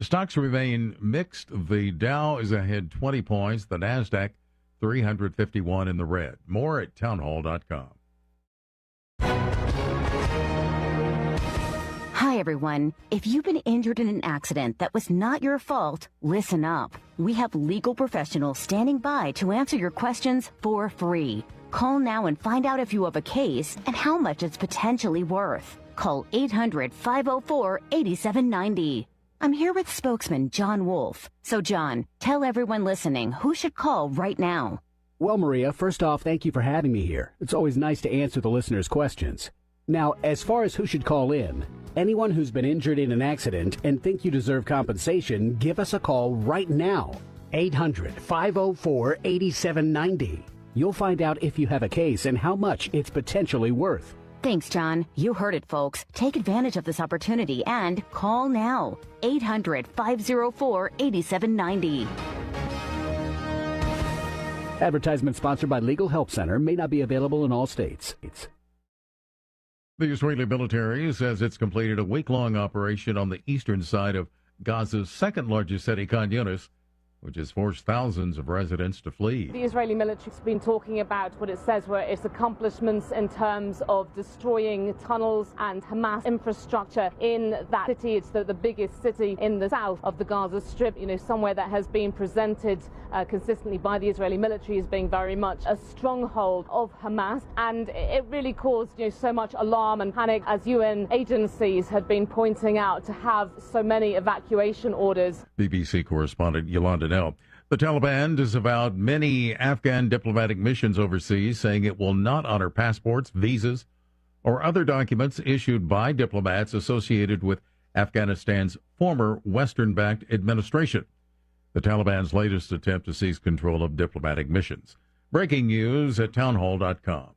Stocks remain mixed. The Dow is ahead 20 points. The Nasdaq 351 in the red. More at townhall.com. Hi, everyone. If you've been injured in an accident that was not your fault, listen up. We have legal professionals standing by to answer your questions for free. Call now and find out if you have a case and how much it's potentially worth. Call 800-504-8790. I'm here with spokesman John Wolf. So, John, tell everyone listening who should call right now. Well, Maria, first off, thank you for having me here. It's always nice to answer the listeners' questions. Now, as far as who should call in, anyone who's been injured in an accident and think you deserve compensation, give us a call right now. 800-504-8790. You'll find out if you have a case and how much it's potentially worth. Thanks, John. You heard it, folks. Take advantage of this opportunity and call now. 800-504-8790. Advertisement sponsored by Legal Help Center. May not be available in all states. The Israeli military says it's completed a week-long operation on the eastern side of Gaza's second-largest city, Khan Yunis, which has forced thousands of residents to flee. The Israeli military has been talking about what it says were its accomplishments in terms of destroying tunnels and Hamas infrastructure in that city. It's the biggest city in the south of the Gaza Strip, somewhere that has been presented consistently by the Israeli military as being very much a stronghold of Hamas. And it really caused so much alarm and panic as UN agencies had been pointing out to have so many evacuation orders. BBC correspondent Yolanda Nell. The Taliban disavowed many Afghan diplomatic missions overseas, saying it will not honor passports, visas, or other documents issued by diplomats associated with Afghanistan's former Western-backed administration. The Taliban's latest attempt to seize control of diplomatic missions. Breaking news at townhall.com.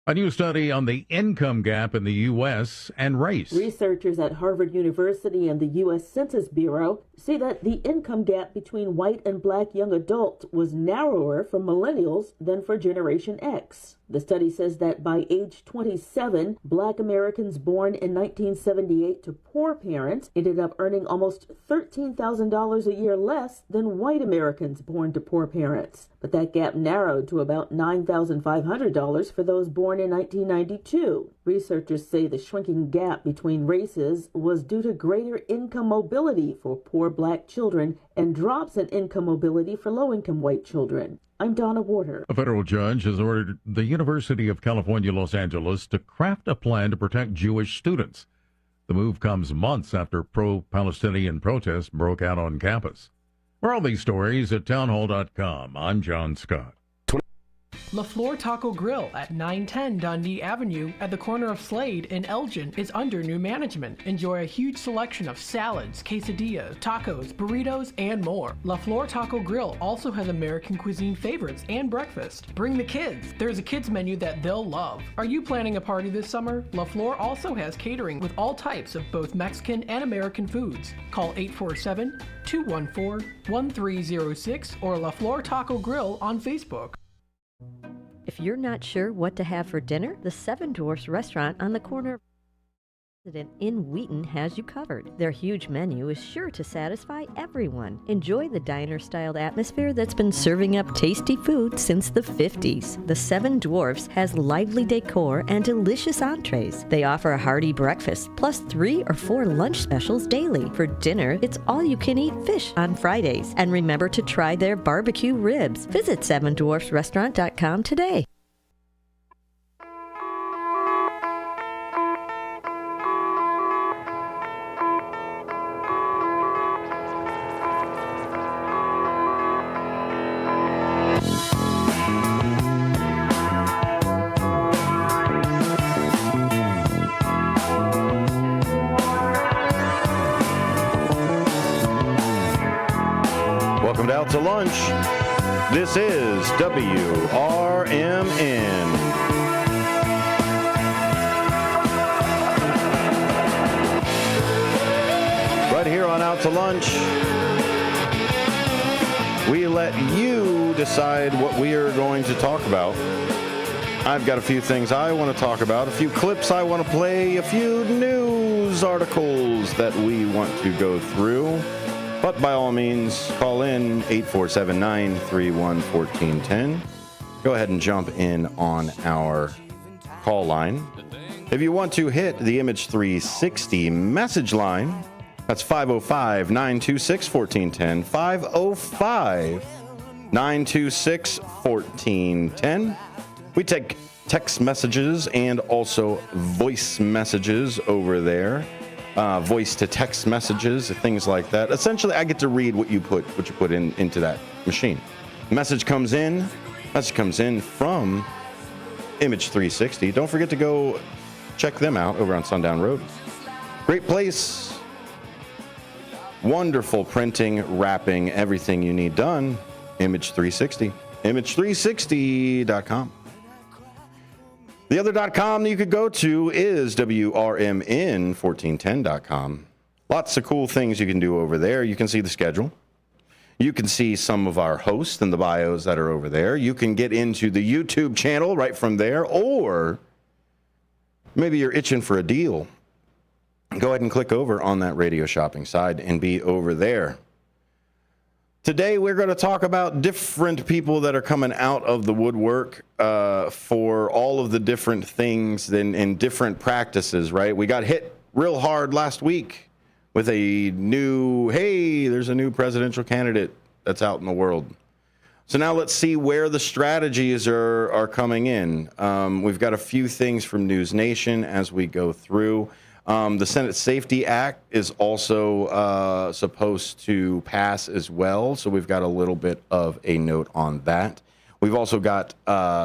A new study on the income gap in the U.S. and race. Researchers at Harvard University and the U.S. Census Bureau say that the income gap between white and black young adults was narrower for millennials than for Generation X. The study says that by age 27, black Americans born in 1978 to poor parents ended up earning almost $13,000 a year less than white Americans born to poor parents. But that gap narrowed to about $9,500 for those born in 1992. Researchers say the shrinking gap between races was due to greater income mobility for poor black children and drops in income mobility for low-income white children. I'm Donna Warder. A federal judge has ordered the University of California, Los Angeles to craft a plan to protect Jewish students. The move comes months after pro-Palestinian protests broke out on campus. For all these stories at townhall.com, I'm John Scott. LaFleur Taco Grill at 910 Dundee Avenue at the corner of Slade and Elgin is under new management. Enjoy a huge selection of salads, quesadillas, tacos, burritos, and more. LaFleur Taco Grill also has American cuisine favorites and breakfast. Bring the kids. There's a kids menu that they'll love. Are you planning a party this summer? LaFleur also has catering with all types of both Mexican and American foods. Call 847-214-1306 or LaFleur Taco Grill on Facebook. If you're not sure what to have for dinner, the Seven Dwarfs restaurant on the corner of in Wheaton has you covered. Their huge menu is sure to satisfy everyone. Enjoy the diner-styled atmosphere that's been serving up tasty food since the 50s. The Seven Dwarfs has lively decor and delicious entrees. They offer a hearty breakfast, plus 3 or 4 lunch specials daily. For dinner, it's all-you-can-eat fish on Fridays. And remember to try their barbecue ribs. Visit sevendwarfsrestaurant.com today. Out to lunch. This is WRMN. Right here on Out to Lunch, we let you decide what we are going to talk about. I've got a few things I want to talk about, a few clips I want to play, a few news news articles that we want to go through. But by all means, call in 847-931-1410. Go ahead and jump in on our call line. If you want to hit the Image 360 message line, that's 505-926-1410, 505-926-1410. We take text messages and also voice messages over there. Voice to text messages, things like that. Essentially, I get to read what you put into that machine. Message comes in from Image 360. Don't forget to go check them out over on Sundown Road. Great place. Wonderful printing, wrapping, everything you need done. Image 360. Image360.com. The other .com you could go to is WRMN1410.com. Lots of cool things you can do over there. You can see the schedule. You can see some of our hosts and the bios that are over there. You can get into the YouTube channel right from there, or maybe you're itching for a deal. Go ahead and click over on that radio shopping side and be over there. Today, we're going to talk about different people that are coming out of the woodwork for all of the different things and different practices, right? We got hit real hard last week with there's a new presidential candidate that's out in the world. So now let's see where the strategies are coming in. We've got a few things from News Nation as we go through. The Senate Safety Act is also supposed to pass as well, so we've got a little bit of a note on that. We've also got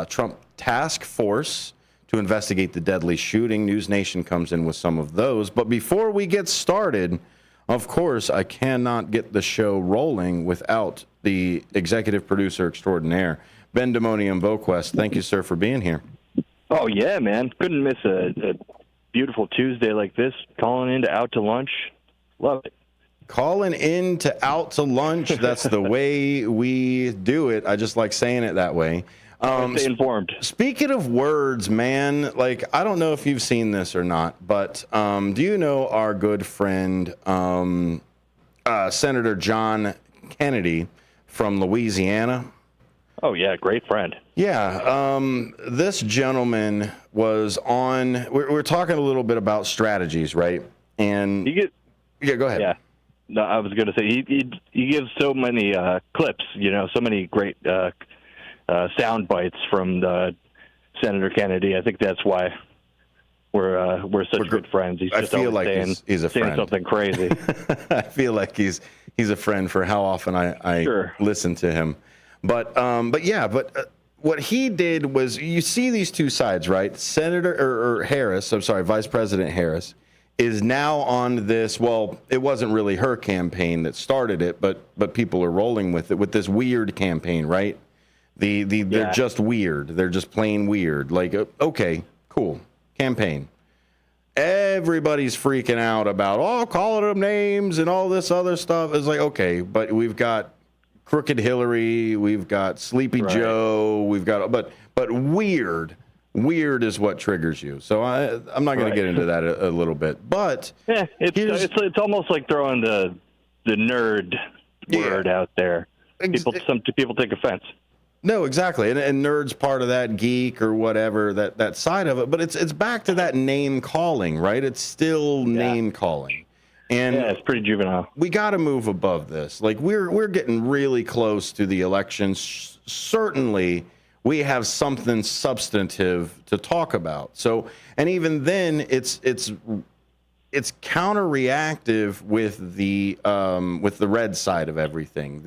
Trump Task Force to investigate the deadly shooting. News Nation comes in with some of those. But before we get started, of course, I cannot get the show rolling without the executive producer extraordinaire, Ben Demonium Boquist. Thank you, sir, for being here. Oh, yeah, man. Couldn't miss a beautiful Tuesday like this. Calling in to Out to Lunch. Love it. Calling in to Out to Lunch. That's the way we do it. I just like saying it that way. Stay informed. Speaking of words, man, like, I don't know if you've seen this or not, but do you know our good friend, Senator John Kennedy from Louisiana? Oh, yeah, great friend. Yeah, this gentleman was on, we're talking a little bit about strategies, right? And yeah, go ahead. Yeah, no, I was going to say, he gives so many clips, so many great sound bites from Senator Kennedy. I think that's why we're such good friends. He's just feel like he's a friend. Saying something crazy. I feel like he's a friend for how often I sure. listen to him. But what he did was, you see these two sides, right? Vice President Harris is now on this. Well, it wasn't really her campaign that started it, but people are rolling with it, with this weird campaign, right? They're just weird. They're just plain weird. Like, okay, cool campaign. Everybody's freaking out about calling them names and all this other stuff. It's like, okay, but we've got Crooked Hillary, we've got Sleepy Joe, we've got, but weird is what triggers you. So I'm not going to get into that a little bit, but yeah, it's almost like throwing the nerd word out there. Some people take offense. No, exactly, and nerd's part of that, geek or whatever, that side of it. But it's back to that name calling, right? It's still name calling. And yeah, it's pretty juvenile. We got to move above this. Like, we're getting really close to the elections. Certainly, we have something substantive to talk about. So, and even then, it's counter-reactive with the red side of everything.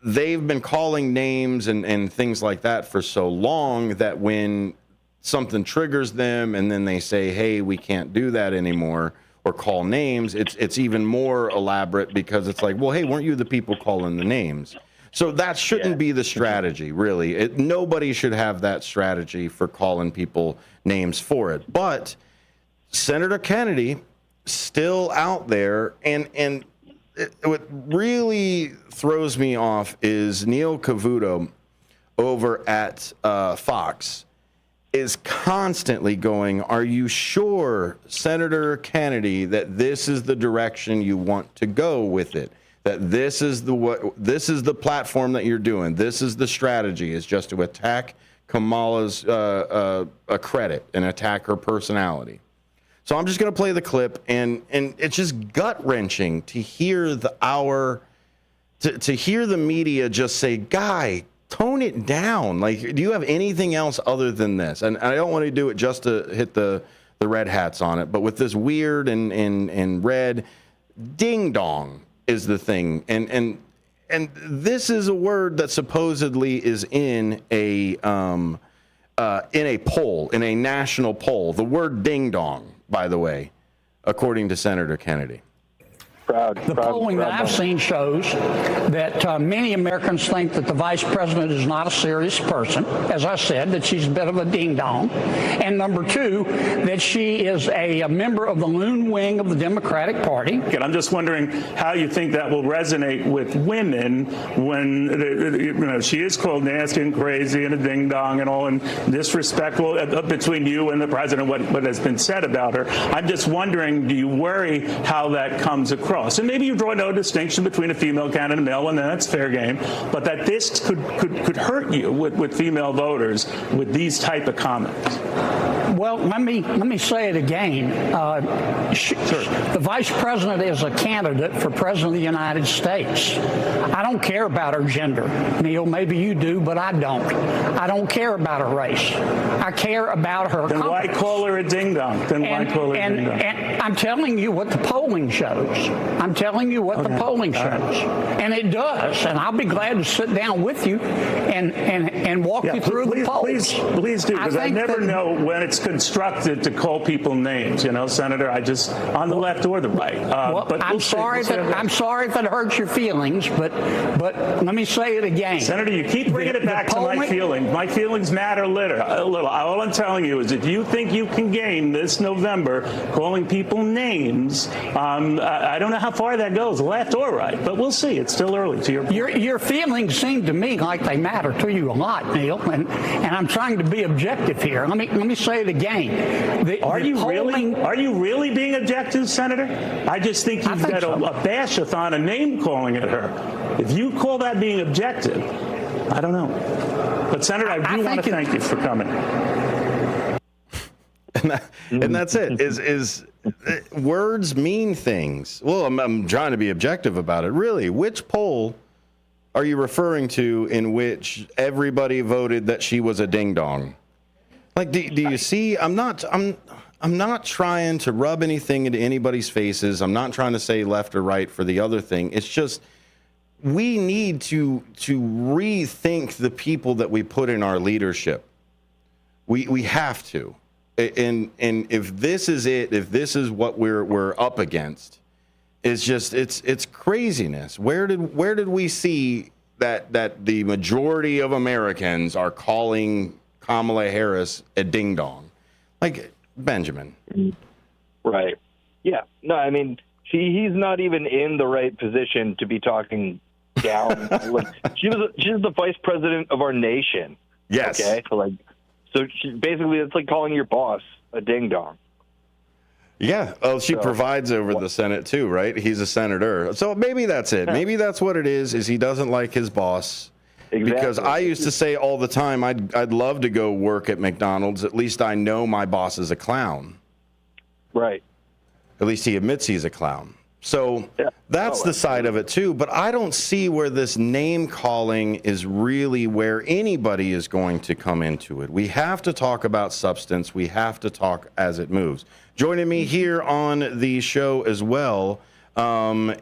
They've been calling names and things like that for so long that when something triggers them and then they say, hey, we can't do that anymore, or call names, it's even more elaborate, because it's like, well, hey, weren't you the people calling the names? So that shouldn't be the strategy, really. Nobody should have that strategy for calling people names for it. But Senator Kennedy still out there, and what really throws me off is Neil Cavuto over at Fox is constantly going, are you sure, Senator Kennedy, that this is the direction you want to go with it? That this is the platform that you're doing. This is the strategy, is just to attack Kamala's credit and attack her personality. So I'm just going to play the clip, and it's just gut-wrenching to hear to hear the media just say, "Guy, tone it down. Like, do you have anything else other than this?" And I don't want to do it just to hit the red hats on it, but with this weird and red, ding dong is the thing, and this is a word that supposedly is in a poll, in a national poll. The word ding dong, by the way, according to Senator Kennedy. The polling that I've seen shows that many Americans think that the vice president is not a serious person. As I said, that she's a bit of a ding-dong. And number two, that she is a member of the loon wing of the Democratic Party. And I'm just wondering how you think that will resonate with women when she is called nasty and crazy and a ding-dong and all, and disrespectful between you and the president, what has been said about her. I'm just wondering, do you worry how that comes across? And maybe you draw no distinction between a female candidate and a male, and that's fair game. But that this could hurt you with female voters with these type of comments. Well, let me say it again. The vice president is a candidate for president of the United States. I don't care about her gender, Neil. Maybe you do, but I don't. I don't care about her race. I care about her. Then why call her a ding dong? And I'm telling you what the polling shows. I'm telling you what the polling shows, and it does. And I'll be glad to sit down with you and walk you through the polls. Please do, because I never know when it's constructed to call people names. Senator, on the left or the right. But I'm sorry if it hurts your feelings, but let me say it again. Senator, you keep bringing it back to my feelings. My feelings matter a little. All I'm telling you is if you think you can gain this November calling people names, I don't know how far that goes, left or right, but we'll see. It's still early. To your feelings seem to me like they matter to you a lot, Neil, and I'm trying to be objective here. Let me say it again. Are you really being objective, Senator? I just think you've got a bash-a-thon, a name calling at her. If you call that being objective, I don't know. But Senator, I do want to thank you for coming. And that's it. Is words mean things? Well, I'm trying to be objective about it. Really, which poll are you referring to in which everybody voted that she was a ding dong? Like, do you see? I'm not trying to rub anything into anybody's faces. I'm not trying to say left or right for the other thing. It's just we need to rethink the people that we put in our leadership. We have to. And if this is it, if this is what we're up against, it's craziness. Where did we see that the majority of Americans are calling Kamala Harris a ding dong? Like, Benjamin. Right. Yeah. No, I mean, he's not even in the right position to be talking down. She's the vice president of our nation. Yes. Okay. So basically, it's like calling your boss a ding dong. Yeah. Oh, she provides over the Senate too, right? He's a senator. So maybe that's it. Maybe that's what it is he doesn't like his boss. Exactly. Because I used to say all the time, I'd love to go work at McDonald's. At least I know my boss is a clown. Right. At least he admits he's a clown. So that's the side of it too. But I don't see where this name calling is really where anybody is going to come into it. We have to talk about substance. We have to talk as it moves. Joining me here on the show as well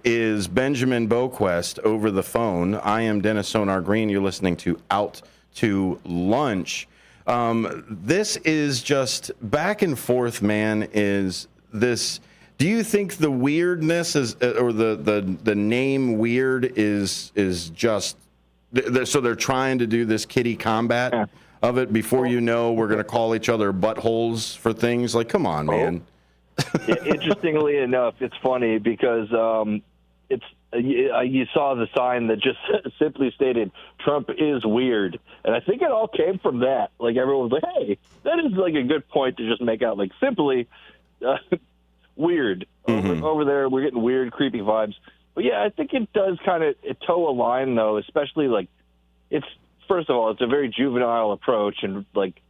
is Benjamin Boquist over the phone. I am Dennis Sonar Green. You're listening to Out to Lunch. This is just back and forth, man, is this... Do you think the weirdness is, or the name weird is just, so they're trying to do this kitty combat of it before you know we're going to call each other buttholes for things? Like, come on, man. Interestingly enough, it's funny because it's you saw the sign that just simply stated Trump is weird, and I think it all came from that. Like everyone was like, "Hey, that is like a good point to just make out." Like simply weird over there. We're getting weird, creepy vibes. But yeah, I think it does kind of toe a line though, especially like it's first of all, it's a very juvenile approach, and like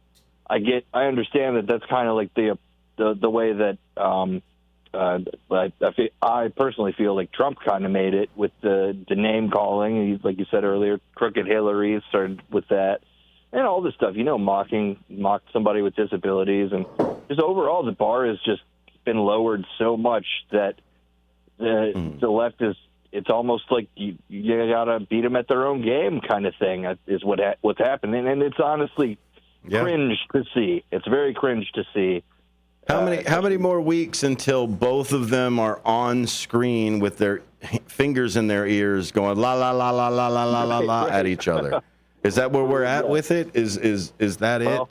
I understand that that's kind of like the way that. I personally feel like Trump kind of made it with the name calling. Like you said earlier, Crooked Hillary started with that, and all this stuff. Mocked somebody with disabilities, and just overall the bar has just been lowered so much that the left is. It's almost like you gotta beat them at their own game, kind of thing. Is what's happening, and it's honestly cringe to see. It's very cringe to see. How many more weeks until both of them are on screen with their fingers in their ears going la la la la la la la la la at each other? Is that where we're at with it? Is that it?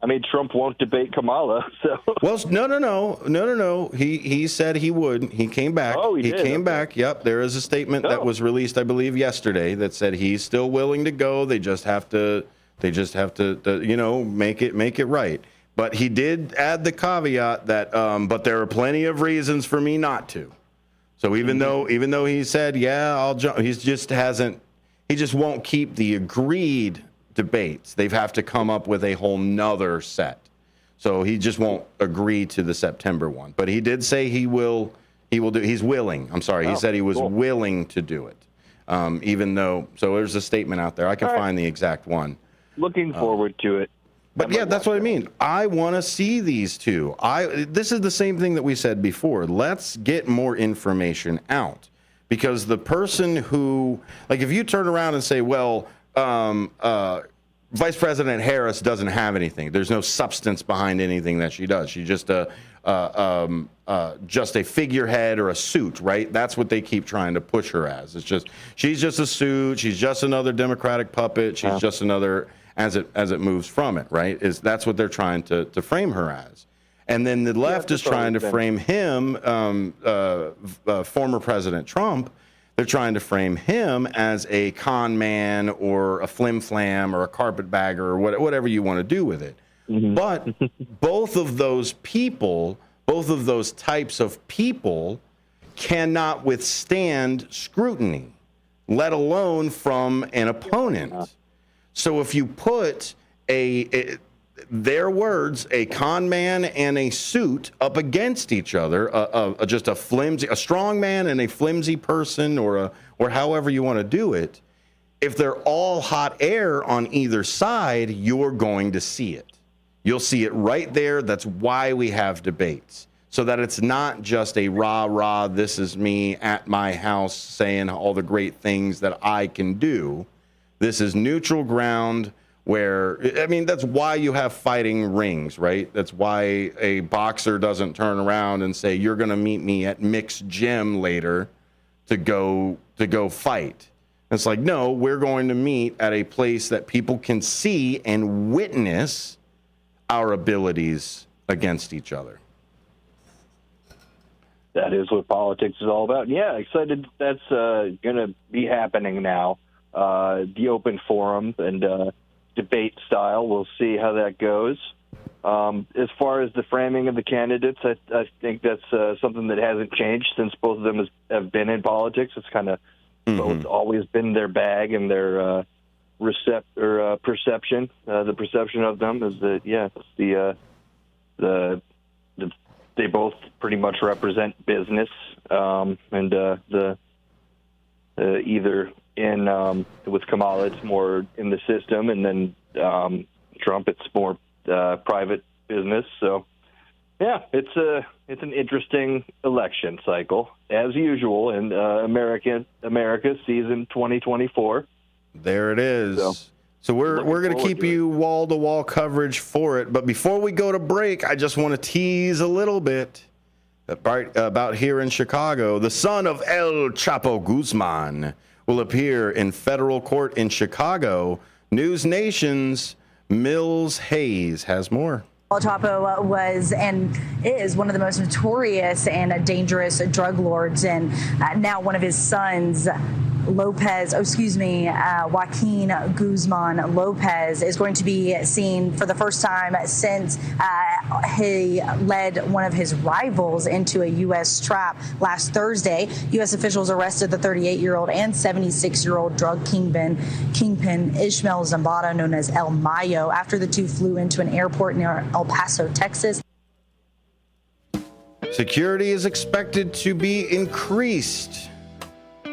I mean, Trump won't debate Kamala, so. Well, no. He said he would. He came back. Oh, he came back. Yep. There is a statement that was released, I believe, yesterday that said he's still willing to go. They just have to make it right. But he did add the caveat that, but there are plenty of reasons for me not to. So even though he said, yeah, I'll jump, he just won't keep the agreed debates. They have to come up with a whole nother set. So he just won't agree to the September one. But he did say he will do, he's willing. I'm sorry. He said he was willing to do it. Even though, so there's a statement out there. I can find the exact one. Looking forward to it. But yeah, that's what I mean. I want to see these two. This is the same thing that we said before. Let's get more information out, because the person who, like, if you turn around and say, well, Vice President Harris doesn't have anything. There's no substance behind anything that she does. She's just a figurehead or a suit, right? That's what they keep trying to push her as. She's just a suit. She's just another Democratic puppet. She's just another. As it moves from it, right? That's what they're trying to frame her as. And then the left is trying to frame him, former President Trump, they're trying to frame him as a con man or a flim-flam or a carpetbagger or whatever you want to do with it. But both of those types of people cannot withstand scrutiny, let alone from an opponent. So if you put their words, a con man and a suit up against each other, just a strong man and a flimsy person, or however you want to do it, if they're all hot air on either side, you're going to see it. You'll see it right there. That's why we have debates, so that it's not just a rah, this is me at my house saying all the great things that I can do. This is neutral ground where, I mean, that's why you have fighting rings, right? That's why a boxer doesn't turn around and say, you're going to meet me at Mick's gym later to go fight. It's like, no, we're going to meet at a place that people can see and witness our abilities against each other. That is what politics is all about. Yeah, excited that's going to be happening now. The open forum and debate style. We'll see how that goes. As far as the framing of the candidates, I think that's something that hasn't changed since both of them have been in politics. It's kind of both always been their bag and their perception. The perception of them is that they both pretty much represent business, and either in with Kamala it's more in the system, and then Trump it's more private business. So yeah, it's an interesting election cycle as usual in America season 2024. There it is. So we're going to keep you wall-to-wall coverage for it. But before we go to break, I just want to tease a little bit about here in Chicago. The son of El Chapo Guzman will appear in federal court in Chicago. News Nation's Mills Hayes has more. El Chapo was and is one of the most notorious and dangerous drug lords, and now one of his sons, Joaquin Guzman Lopez, is going to be seen for the first time since he led one of his rivals into a U.S. trap last Thursday. U.S. officials arrested the 38-year-old and 76-year-old drug kingpin Ishmael Zambada, known as El Mayo, after the two flew into an airport near El Paso, Texas. Security is expected to be increased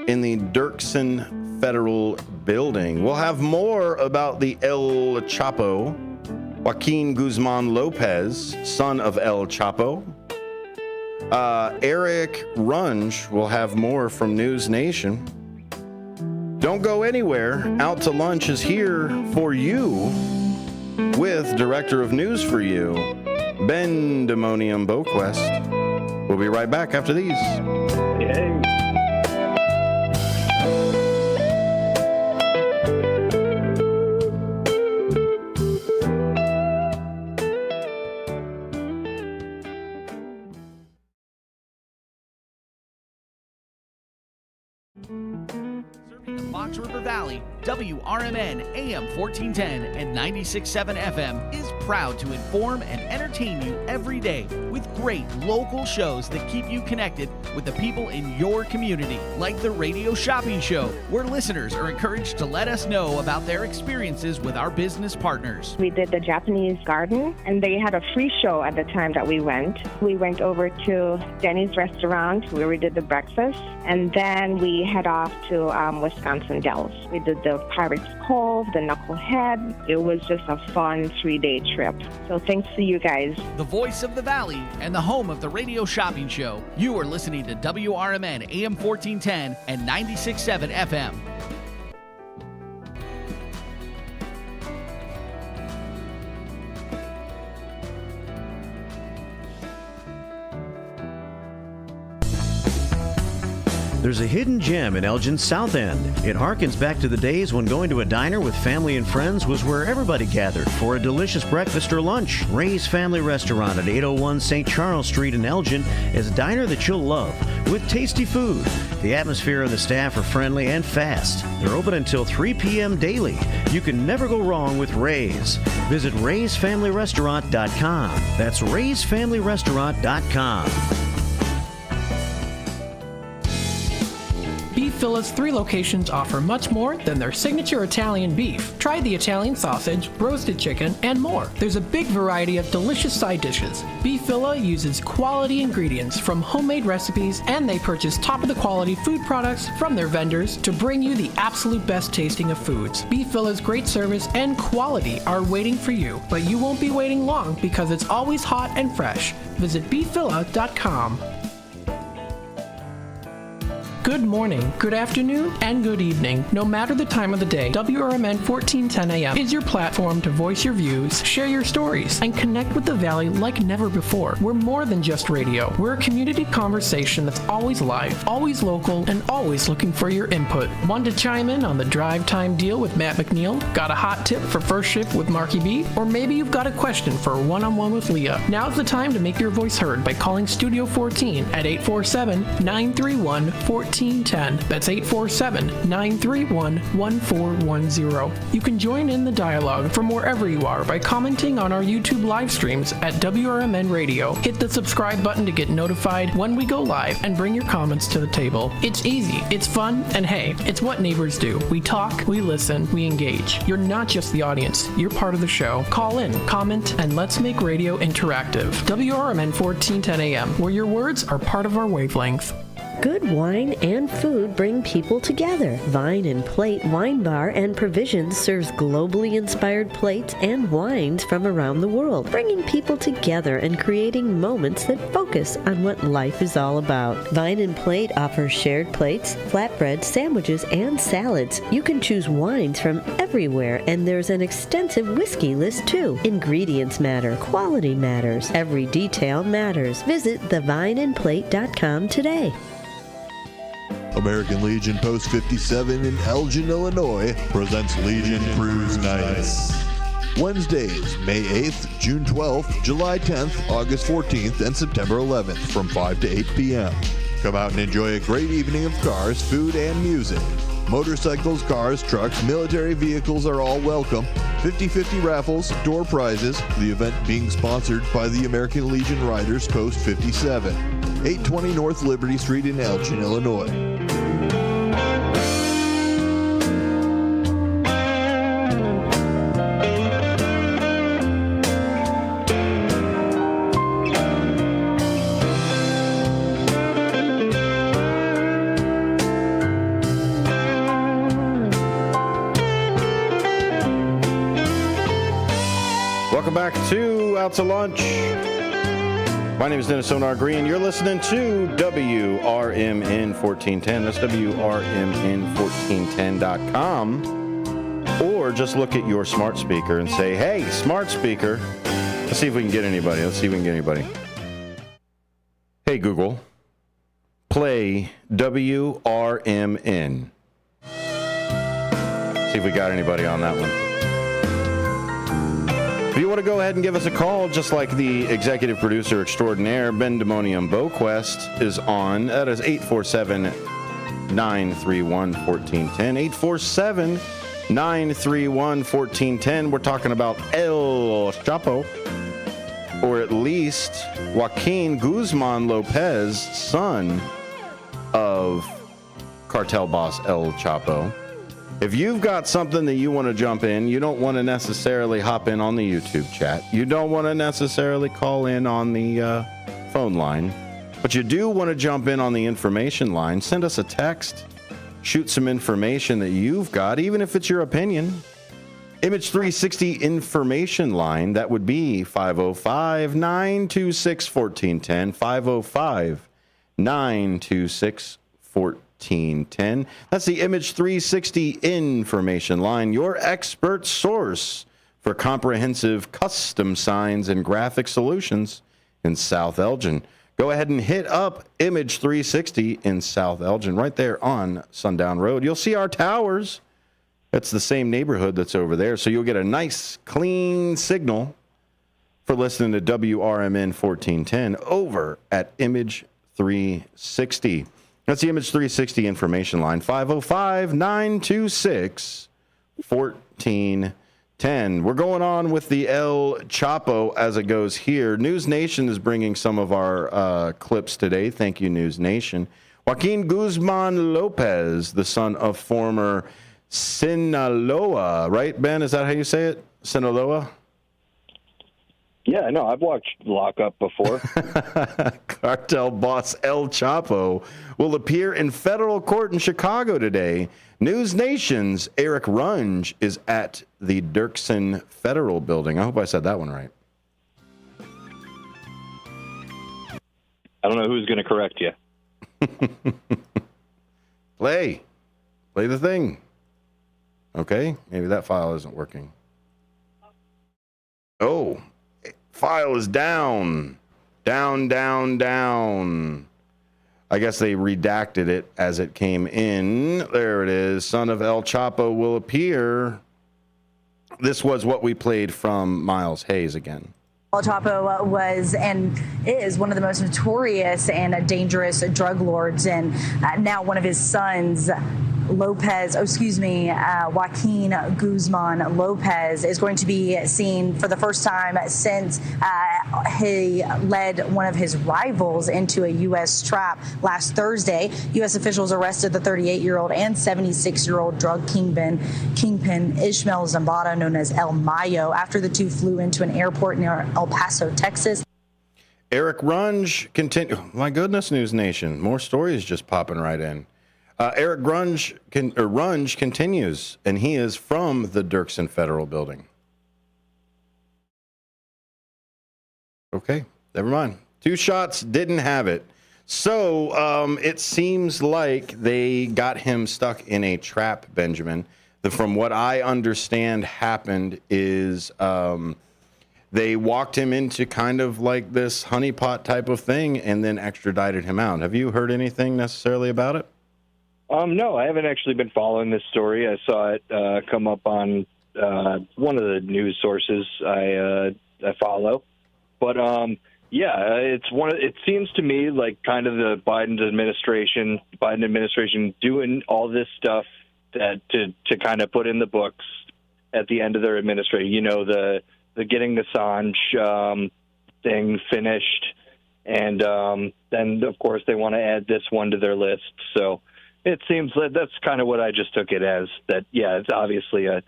in the Dirksen Federal Building. We'll have more about the El Chapo, Joaquin Guzman Lopez, son of El Chapo. Eric Runge will have more from News Nation. Don't go anywhere. Out to Lunch is here for you with Director of News for You, Ben Demonium Boquest. We'll be right back after these. Yay. Fox River Valley, WRMN AM 1410 and 96.7 FM is proud to inform and entertain you every day with great local shows that keep you connected with the people in your community, like the Radio Shopping Show, where listeners are encouraged to let us know about their experiences with our business partners. We did the Japanese garden, and they had a free show at the time that we went. We went over to Denny's restaurant where we did the breakfast, and then we head off to Wisconsin Dells. We did the Pirates Cove, the Knucklehead. It was just a fun 3-day trip. So thanks to you guys. The voice of the Valley and the home of the Radio Shopping Show. You are listening to WRMN AM 1410 and 96.7 FM. There's a hidden gem in Elgin's South End. It harkens back to the days when going to a diner with family and friends was where everybody gathered for a delicious breakfast or lunch. Ray's Family Restaurant at 801 St. Charles Street in Elgin is a diner that you'll love with tasty food. The atmosphere and the staff are friendly and fast. They're open until 3 p.m. daily. You can never go wrong with Ray's. Visit raysfamilyrestaurant.com. That's raysfamilyrestaurant.com. Beef Villa's 3 locations offer much more than their signature Italian beef. Try the Italian sausage, roasted chicken, and more. There's a big variety of delicious side dishes. Beef Villa uses quality ingredients from homemade recipes, and they purchase top-of-the-quality food products from their vendors to bring you the absolute best tasting of foods. Beef Villa's great service and quality are waiting for you, but you won't be waiting long because it's always hot and fresh. Visit beefvilla.com. Good morning, good afternoon, and good evening. No matter the time of the day, WRMN 1410 AM is your platform to voice your views, share your stories, and connect with the Valley like never before. We're more than just radio. We're a community conversation that's always live, always local, and always looking for your input. Want to chime in on the drive time deal with Matt McNeil? Got a hot tip for first shift with Marky B? Or maybe you've got a question for a one-on-one with Leah. Now's the time to make your voice heard by calling Studio 14 at 847-931-1410. That's 847-931-1410. You can join in the dialogue from wherever you are by commenting on our YouTube live streams at WRMN Radio. Hit the subscribe button to get notified when we go live and bring your comments to the table. It's easy, it's fun, and hey, it's what neighbors do. We talk, we listen, we engage. You're not just the audience, you're part of the show. Call in, comment, and let's make radio interactive. WRMN 1410 AM, where your words are part of our wavelength. Good wine and food bring people together. Vine and Plate Wine Bar and Provisions serves globally inspired plates and wines from around the world, bringing people together and creating moments that focus on what life is all about. Vine and Plate offers shared plates, flatbreads, sandwiches, and salads. You can choose wines from everywhere, and there's an extensive whiskey list too. Ingredients matter, quality matters, every detail matters. Visit thevineandplate.com today. American Legion Post 57 in Elgin, Illinois presents Legion Cruise Nights. Wednesdays, May 8th, June 12th, July 10th, August 14th, and September 11th from 5 to 8 p.m. Come out and enjoy a great evening of cars, food, and music. Motorcycles, cars, trucks, military vehicles are all welcome. 50-50 raffles, door prizes. The event being sponsored by the American Legion Riders Post 57. 820 North Liberty Street in Elgin, Illinois. Welcome back to Out to Lunch. My name is Dennis Sonar Green. You're listening to WRMN 1410. That's WRMN1410.com. Or just look at your smart speaker and say, hey, smart speaker. Let's see if we can get anybody. Hey, Google, play WRMN. See if we got anybody on that one. If you want to go ahead and give us a call, just like the executive producer extraordinaire, Ben Demonium Boquest, is on. That is 847-931-1410. 847-931-1410. We're talking about El Chapo, or at least Joaquin Guzman Lopez, son of cartel boss El Chapo. If you've got something that you want to jump in, you don't want to necessarily hop in on the YouTube chat. You don't want to necessarily call in on the phone line, but you do want to jump in on the information line. Send us a text. Shoot some information that you've got, even if it's your opinion. Image 360 information line, that would be 505-926-1410, 505-926-1410. That's the Image 360 information line, your expert source for comprehensive custom signs and graphic solutions in South Elgin. Go ahead and hit up Image 360 in South Elgin, right there on Sundown Road. You'll see our towers. That's the same neighborhood that's over there, so you'll get a nice, clean signal for listening to WRMN 1410 over at Image 360. That's the Image 360 information line, 505-926-1410. We're going on with the El Chapo as it goes here. News Nation is bringing some of our clips today. Thank you, News Nation. Joaquin Guzman Lopez, the son of former Sinaloa, right, Ben? Is that how you say it? Sinaloa? Yeah, no, I've watched Lock Up before. Cartel boss El Chapo will appear in federal court in Chicago today. News Nation's Eric Runge is at the Dirksen Federal Building. I hope I said that one right. I don't know who's going to correct you. Play the thing. Okay, maybe that file isn't working. Oh. File is down. Down. I guess they redacted it as it came in. There it is. Son of El Chapo will appear. This was what we played from Miles Hayes again. El Chapo was and is one of the most notorious and dangerous drug lords, and now one of his sons, Joaquin Guzman Lopez, is going to be seen for the first time since he led one of his rivals into a U.S. trap last Thursday. U.S. officials arrested the 38-year-old and 76-year-old drug kingpin Ishmael Zambada, known as El Mayo, after the two flew into an airport near El Paso, Texas. Eric Runge continue. My goodness, News Nation, more stories just popping right in. Eric Runge continues, and he is from the Dirksen Federal Building. Okay, never mind. Two shots, didn't have it. So it seems like they got him stuck in a trap, Benjamin. From what I understand happened is they walked him into kind of like this honeypot type of thing and then extradited him out. Have you heard anything necessarily about it? No, I haven't actually been following this story. I saw it come up on one of the news sources I follow. But it seems to me like kind of the Biden administration doing all this stuff that to kind of put in the books at the end of their administration. You know, the getting Assange thing finished, and then of course they want to add this one to their list. So it seems that that's kind of what I just took it as. That it's obviously a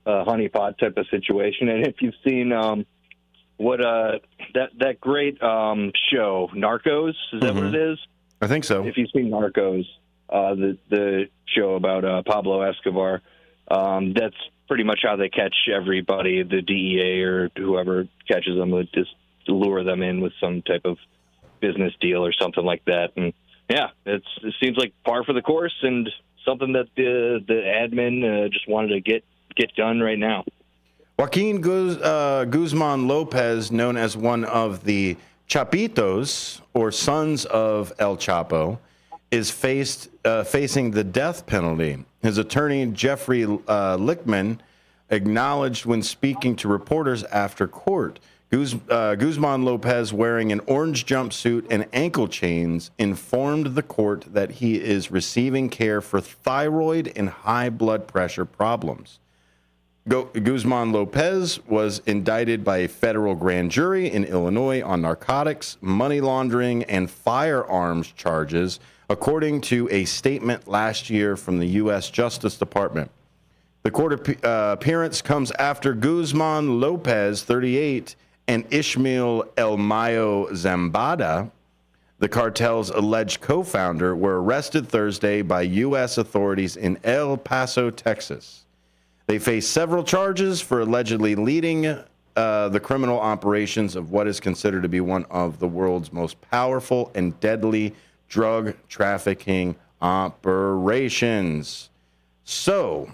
honeypot type of situation. And if you've seen that great show Narcos, is that what it is? I think so. If you've seen Narcos, the show about Pablo Escobar, that's pretty much how they catch everybody. The DEA or whoever catches them would just lure them in with some type of business deal or something like that. And it seems like par for the course and something that the admin just wanted to get done right now. Joaquin Guzman Lopez, known as one of the Chapitos, or sons of El Chapo, is facing the death penalty. His attorney, Jeffrey Lichtman, acknowledged when speaking to reporters after court. Guzman Lopez, wearing an orange jumpsuit and ankle chains, informed the court that he is receiving care for thyroid and high blood pressure problems. Guzman Lopez was indicted by a federal grand jury in Illinois on narcotics, money laundering, and firearms charges, according to a statement last year from the U.S. Justice Department. The court appearance comes after Guzman Lopez, 38, and Ishmael El Mayo Zambada, the cartel's alleged co-founder, were arrested Thursday by U.S. authorities in El Paso, Texas. They face several charges for allegedly leading the criminal operations of what is considered to be one of the world's most powerful and deadly drug trafficking operations. So,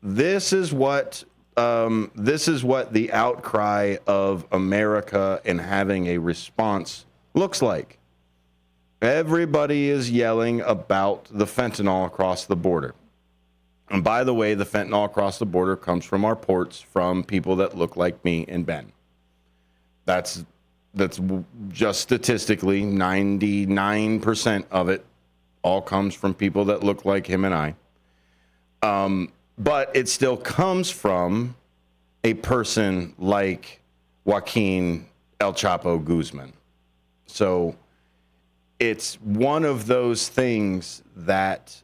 this is what the outcry of America and having a response looks like. Everybody is yelling about the fentanyl across the border. And by the way, the fentanyl across the border comes from our ports, from people that look like me and Ben. That's just statistically 99% of it all comes from people that look like him and I. But it still comes from a person like Joaquin El Chapo Guzman. So it's one of those things that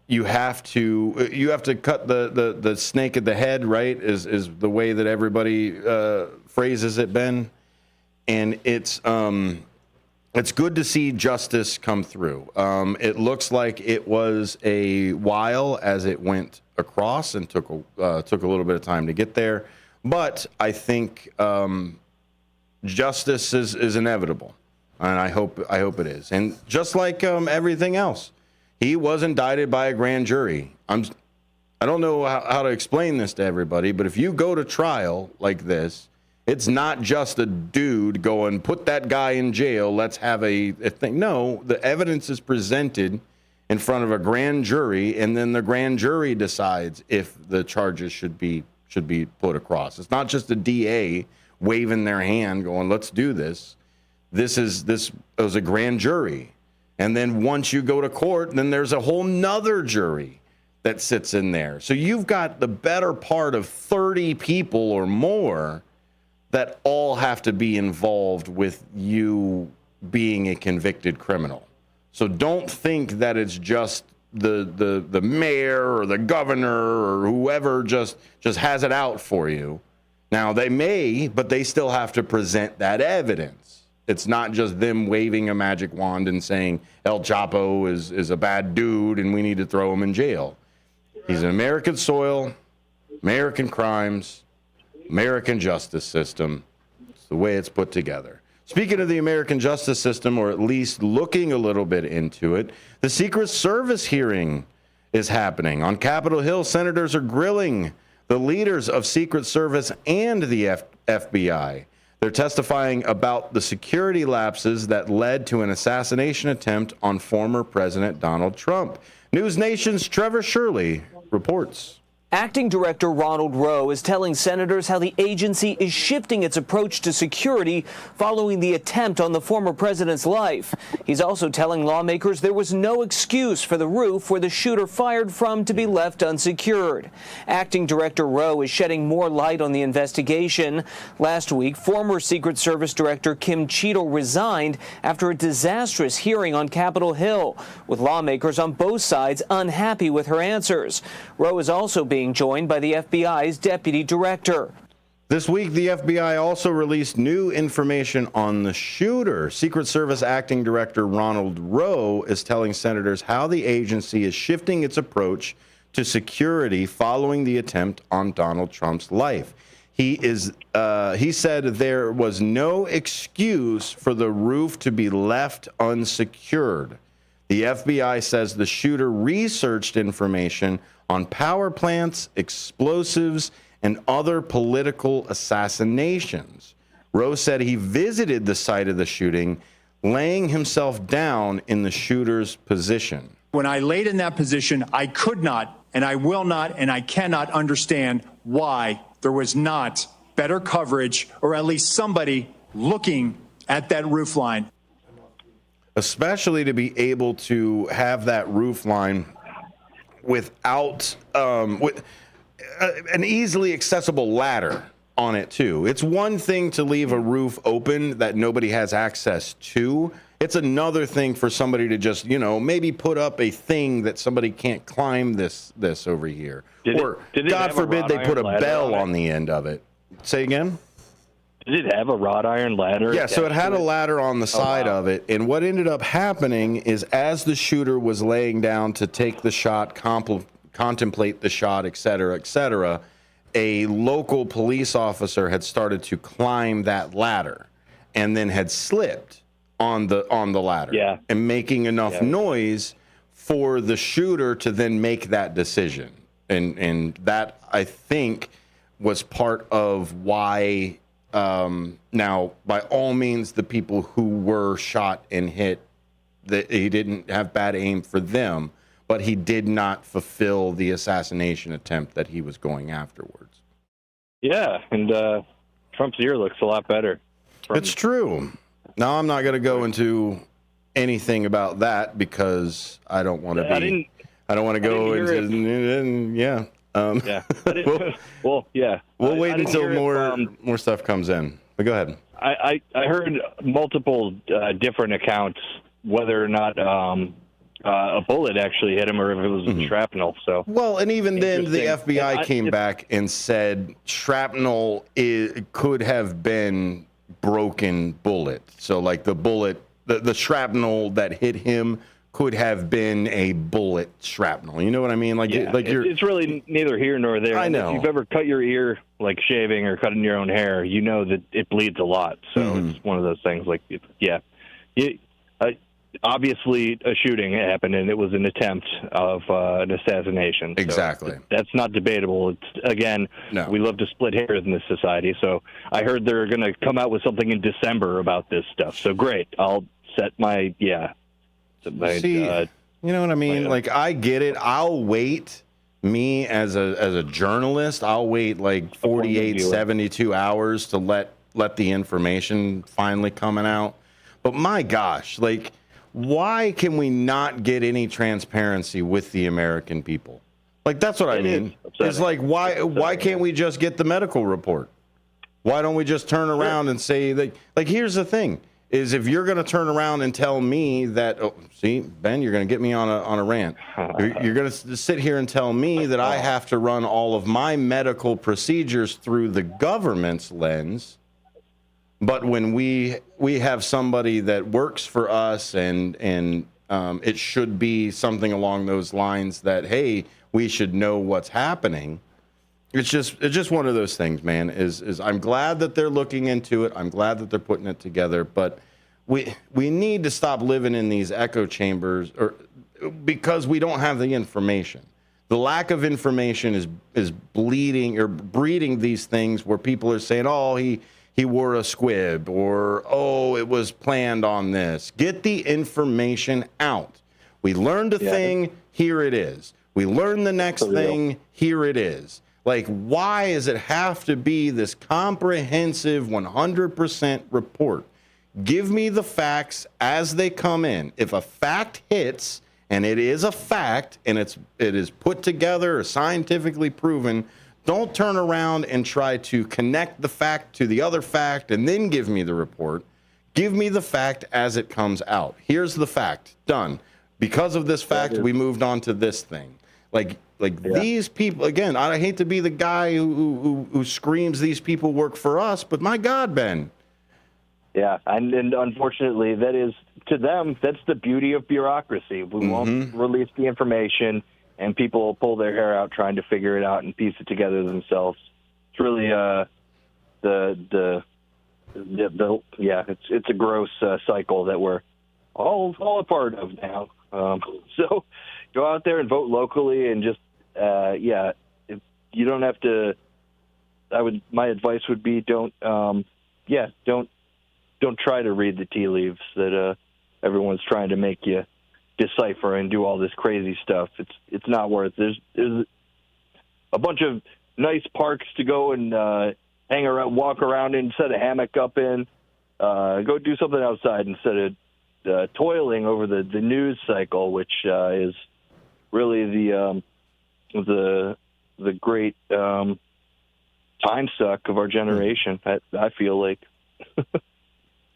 you have to cut the snake at the head, right? Is the way that everybody phrases it, Ben. And it's good to see justice come through. It looks like it was a while as it went across and took a little bit of time to get there, but I think justice is inevitable, and I hope it is. And just like everything else, he was indicted by a grand jury. I don't know how to explain this to everybody, but if you go to trial like this, it's not just a dude going, put that guy in jail, let's have a thing. No, the evidence is presented in front of a grand jury, and then the grand jury decides if the charges should be put across. It's not just a DA waving their hand going, let's do this. This was a grand jury. And then once you go to court, then there's a whole nother jury that sits in there. So you've got the better part of 30 people or more that all have to be involved with you being a convicted criminal. So don't think that it's just the mayor or the governor or whoever just has it out for you. Now, they may, but they still have to present that evidence. It's not just them waving a magic wand and saying El Chapo is a bad dude and we need to throw him in jail. He's in American soil, American crimes, American justice system. It's the way it's put together. Speaking of the American justice system, or at least looking a little bit into it, the Secret Service hearing is happening. On Capitol Hill, senators are grilling the leaders of Secret Service and the FBI. They're testifying about the security lapses that led to an assassination attempt on former President Donald Trump. News Nation's Trevor Shirley reports. Acting Director Ronald Rowe is telling senators how the agency is shifting its approach to security following the attempt on the former president's life. He's also telling lawmakers there was no excuse for the roof where the shooter fired from to be left unsecured. Acting Director Rowe is shedding more light on the investigation. Last week, former Secret Service Director Kim Cheadle resigned after a disastrous hearing on Capitol Hill, with lawmakers on both sides unhappy with her answers. Rowe is also being joined by the FBI's deputy director. This week, the FBI also released new information on the shooter. Secret Service Acting Director Ronald Rowe is telling senators how the agency is shifting its approach to security following the attempt on Donald Trump's life. He said there was no excuse for the roof to be left unsecured. The FBI says the shooter researched information on power plants, explosives, and other political assassinations. Rowe said he visited the site of the shooting, laying himself down in the shooter's position. When I laid in that position, I could not, and I will not, and I cannot understand why there was not better coverage, or at least somebody looking at that roof line. Especially to be able to have that roof line without with an easily accessible ladder on it too. It's one thing to leave a roof open that nobody has access to. It's another thing for somebody to just, maybe put up a thing that somebody can't climb this over here. Or God forbid they put a bell on the end of it. Say again? Did it have a wrought iron ladder? Yeah, so it had a ladder on the side of it. And what ended up happening is as the shooter was laying down to take the shot, contemplate the shot, et cetera, a local police officer had started to climb that ladder and then had slipped on the ladder and making enough noise for the shooter to then make that decision. And that, I think, was part of why... now, by all means, the people who were shot and hit, that he didn't have bad aim for them, but he did not fulfill the assassination attempt that he was going afterwards. Yeah, and Trump's ear looks a lot better. It's true. Now, I'm not going to go into anything about that because I don't want to be. I don't want to go into. Yeah. We'll wait until more stuff comes in. But go ahead. I heard multiple different accounts whether or not a bullet actually hit him or if it was shrapnel. So and even then the FBI came back and said shrapnel could have been broken bullet. So like the bullet, the shrapnel that hit him could have been a bullet shrapnel. You know what I mean? It's really neither here nor there. I know. If you've ever cut your ear, like shaving or cutting your own hair, you know that it bleeds a lot. So it's one of those things obviously a shooting happened and it was an attempt of an assassination. Exactly. So that's not debatable. We love to split hairs in this society. So I heard they're going to come out with something in December about this stuff. So great. I'll set my, See, you know what I mean? I get it. I'll wait. Me as a journalist, I'll wait 48, 72 hours to let the information finally coming out. But my gosh, why can we not get any transparency with the American people? That's what I mean. It's why can't we just get the medical report? Why don't we just turn around and say here's the thing. Is if you're going to turn around and tell me that, Ben, you're going to get me on a rant. You're going to sit here and tell me that I have to run all of my medical procedures through the government's lens. But when we have somebody that works for us and it should be something along those lines that, hey, we should know what's happening. It's just one of those things, man, is I'm glad that they're looking into it. I'm glad that they're putting it together, but we need to stop living in these echo chambers because we don't have the information. The lack of information is bleeding or breeding these things where people are saying, oh, he wore a squib or, oh, it was planned on this. Get the information out. We learned a thing. Here it is. We learn the next thing. Here it is. Like, why does it have to be this comprehensive 100% report? Give me the facts as they come in. If a fact hits, and it is a fact, and it is put together or scientifically proven, don't turn around and try to connect the fact to the other fact and then give me the report. Give me the fact as it comes out. Here's the fact. Done. Because of this fact, we moved on to this thing. These people, again, I hate to be the guy who screams these people work for us, but my God, Ben. Yeah, and unfortunately, that is, to them, that's the beauty of bureaucracy. We won't release the information, and people will pull their hair out trying to figure it out and piece it together themselves. It's really it's a gross cycle that we're all a part of now. So go out there and vote locally, and just if you don't have to. My advice would be don't try to read the tea leaves that everyone's trying to make you decipher and do all this crazy stuff. It's not worth it. There's a bunch of nice parks to go and hang around, walk around in, set a hammock up in. Go do something outside instead of toiling over the news cycle, which is really the great time suck of our generation. I feel like.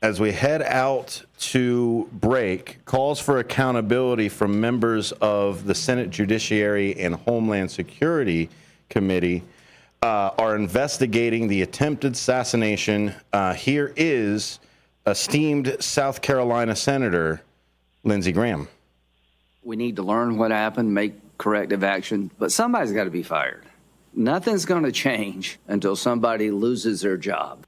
As we head out to break, calls for accountability from members of the Senate Judiciary and Homeland Security Committee are investigating the attempted assassination. Here is esteemed South Carolina Senator Lindsey Graham. We need to learn what happened, make corrective action, but somebody's got to be fired. Nothing's going to change until somebody loses their job.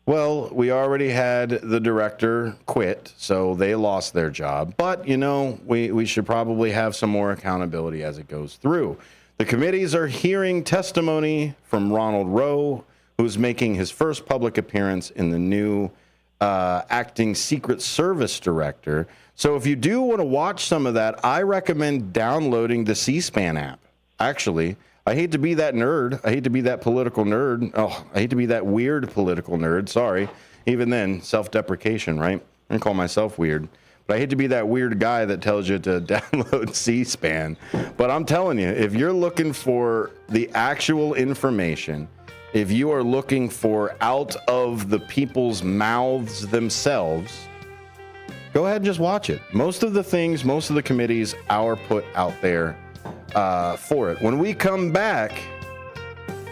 Well, we already had the director quit, so they lost their job. But, we should probably have some more accountability as it goes through. The committees are hearing testimony from Ronald Rowe, who's making his first public appearance in the new acting Secret Service director. So if you do want to watch some of that, I recommend downloading the C-SPAN app. Actually, I hate to be that nerd. I hate to be that political nerd. Oh, I hate to be that weird political nerd. Sorry. Even then, self-deprecation, right? I call myself weird. But I hate to be that weird guy that tells you to download C-SPAN. But I'm telling you, if you're looking for the actual information, if you are looking for out of the people's mouths themselves, go ahead and just watch it. Most of the committees are put out there for it. When we come back,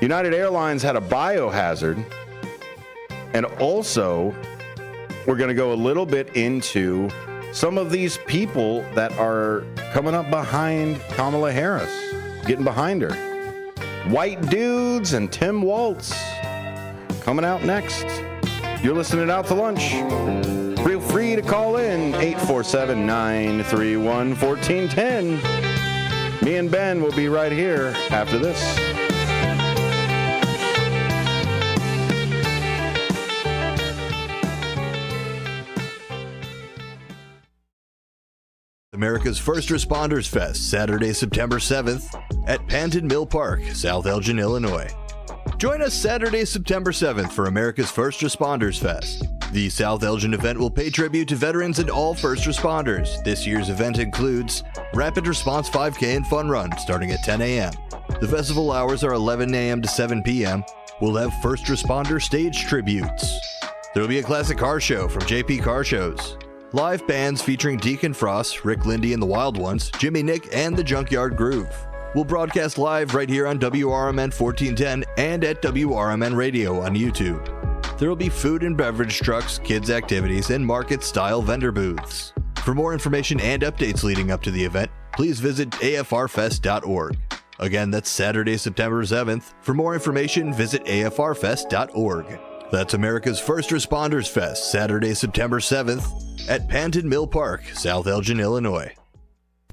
United Airlines had a biohazard, and also we're going to go a little bit into some of these people that are coming up behind Kamala Harris, getting behind her. White dudes and Tim Walz coming out next. You're listening Out to Lunch. Feel free to call in 847-931-1410. Me and Ben will be right here after this. America's First Responders Fest, Saturday, September 7th at Panton Mill Park, South Elgin, Illinois. Join us Saturday, September 7th for America's First Responders Fest. The South Elgin event will pay tribute to veterans and all first responders. This year's event includes Rapid Response 5K and Fun Run starting at 10 a.m. The festival hours are 11 a.m. to 7 p.m. We'll have first responder stage tributes. There will be a classic car show from JP Car Shows. Live bands featuring Deacon Frost, Rick Lindy and the Wild Ones, Jimmy Nick, and the Junkyard Groove. We'll broadcast live right here on WRMN 1410 and at WRMN Radio on YouTube. There will be food and beverage trucks, kids' activities, and market-style vendor booths. For more information and updates leading up to the event, please visit afrfest.org. Again, that's Saturday, September 7th. For more information, visit afrfest.org. That's America's First Responders Fest, Saturday, September 7th at Panton Mill Park, South Elgin, Illinois.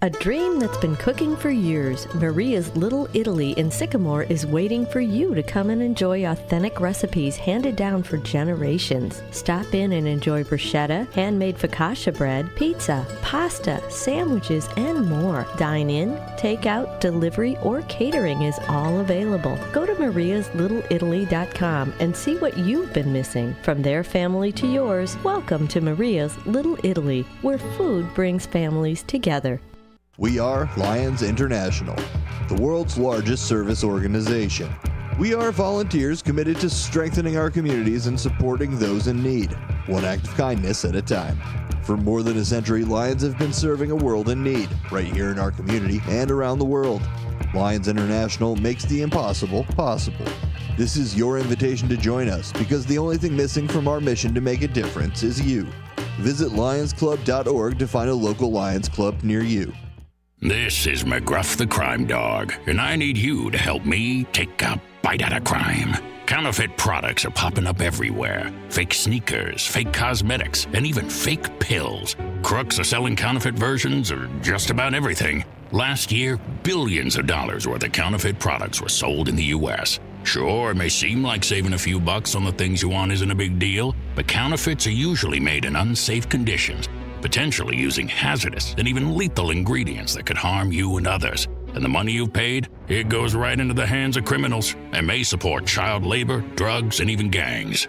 A dream that's been cooking for years, Maria's Little Italy in Sycamore is waiting for you to come and enjoy authentic recipes handed down for generations. Stop in and enjoy bruschetta, handmade focaccia bread, pizza, pasta, sandwiches, and more. Dine in, take out, delivery, or catering is all available. Go to mariaslittle.italy.com and see what you've been missing. From their family to yours, welcome to Maria's Little Italy, where food brings families together. We are Lions International, the world's largest service organization. We are volunteers committed to strengthening our communities and supporting those in need, one act of kindness at a time. For more than a century, Lions have been serving a world in need, right here in our community and around the world. Lions International makes the impossible possible. This is your invitation to join us, because the only thing missing from our mission to make a difference is you. Visit lionsclub.org to find a local Lions Club near you. This is McGruff the Crime Dog, and I need you to help me take a bite out of crime. Counterfeit products are popping up everywhere. Fake sneakers, fake cosmetics, and even fake pills. Crooks are selling counterfeit versions of just about everything. Last year, billions of dollars worth of counterfeit products were sold in the U.S. Sure, it may seem like saving a few bucks on the things you want isn't a big deal, but counterfeits are usually made in unsafe conditions, potentially using hazardous and even lethal ingredients that could harm you and others. And the money you've paid, it goes right into the hands of criminals and may support child labor, drugs, and even gangs.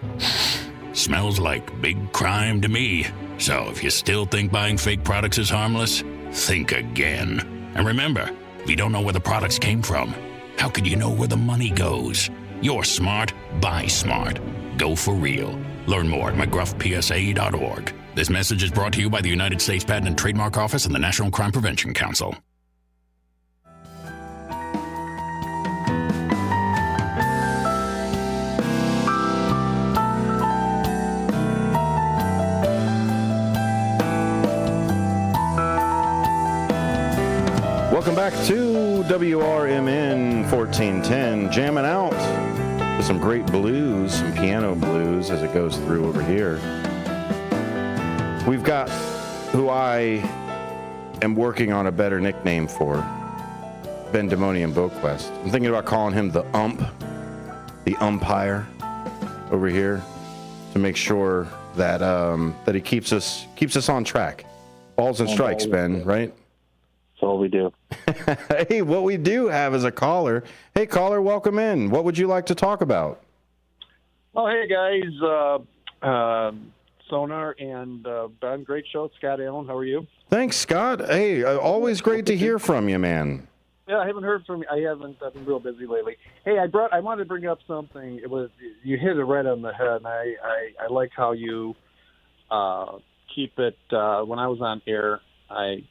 Smells like big crime to me. So if you still think buying fake products is harmless, think again. And remember, if you don't know where the products came from, how could you know where the money goes? You're smart, buy smart. Go for real. Learn more at mcgruffpsa.org. This message is brought to you by the United States Patent and Trademark Office and the National Crime Prevention Council. Welcome back to WRMN 1410, jamming out with some great blues, some piano blues as it goes through over here. We've got who I am working on a better nickname for, Ben Demonian Boquest. I'm thinking about calling him the umpire over here, to make sure that that he keeps us on track. Balls and strikes, Ben, right? That's all we do. Hey, what we do have is a caller. Hey, caller, welcome in. What would you like to talk about? Oh, hey, guys. Sonar and Ben, great show. Scott Allen, how are you? Thanks, Scott. Hey, always great to hear from you, man. Yeah, I haven't heard from you. I've been real busy lately. Hey, I wanted to bring up something. You hit it right on the head, and I like how you keep it. When I was on air, I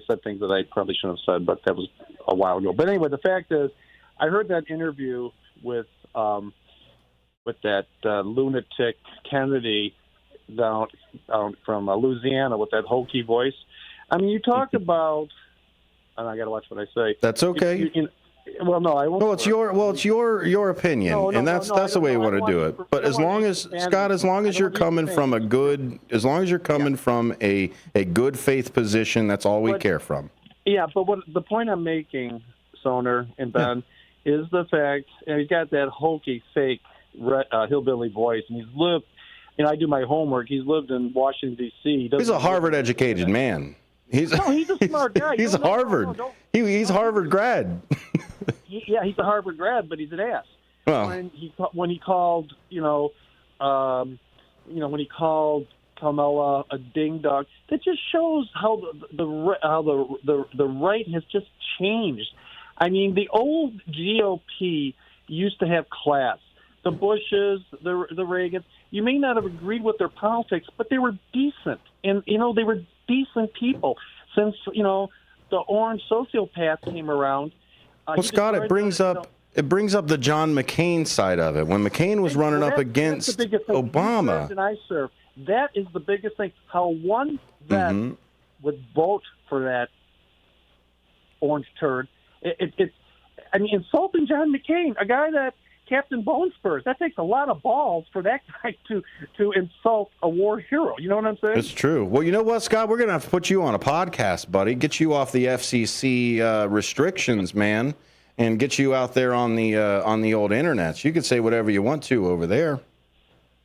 said things that I probably shouldn't have said, but that was a while ago. But anyway, the fact is, I heard that interview with that lunatic Kennedy down from Louisiana with that hokey voice. I mean, you talked about, and I got to watch what I say. That's okay. Well, no, I won't. Well, it's your opinion, and that's the way you want to do it. But as long as Scott, as long as you're coming from a good faith position, that's all we care from. Yeah, but the point I'm making, Sonar and Ben, is the fact, and he's got that hokey, fake hillbilly voice, and he's lived. I do my homework. He's lived in Washington D.C. He's a Harvard-educated man. He's a smart guy. He's Harvard. He's Harvard grad. Yeah, he's a Harvard grad, but he's an ass. Well, when he called, when he called Kamala a ding dong, that just shows how the right has just changed. I mean, the old GOP used to have class. The Bushes, the Reagans. You may not have agreed with their politics, but they were decent, and they were decent people. Since the orange sociopath came around. Well, Scott, it brings up the John McCain side of it. When McCain was running up against Obama, and I serve. That is the biggest thing. How one vet would vote for that orange turd. It's insulting John McCain, a guy that Captain Bone Spurs. That takes a lot of balls for that guy to insult a war hero. You know what I'm saying? It's true. Well, you know what, Scott? We're going to have to put you on a podcast, buddy. Get you off the FCC restrictions, man, and get you out there on the old internet. You can say whatever you want to over there.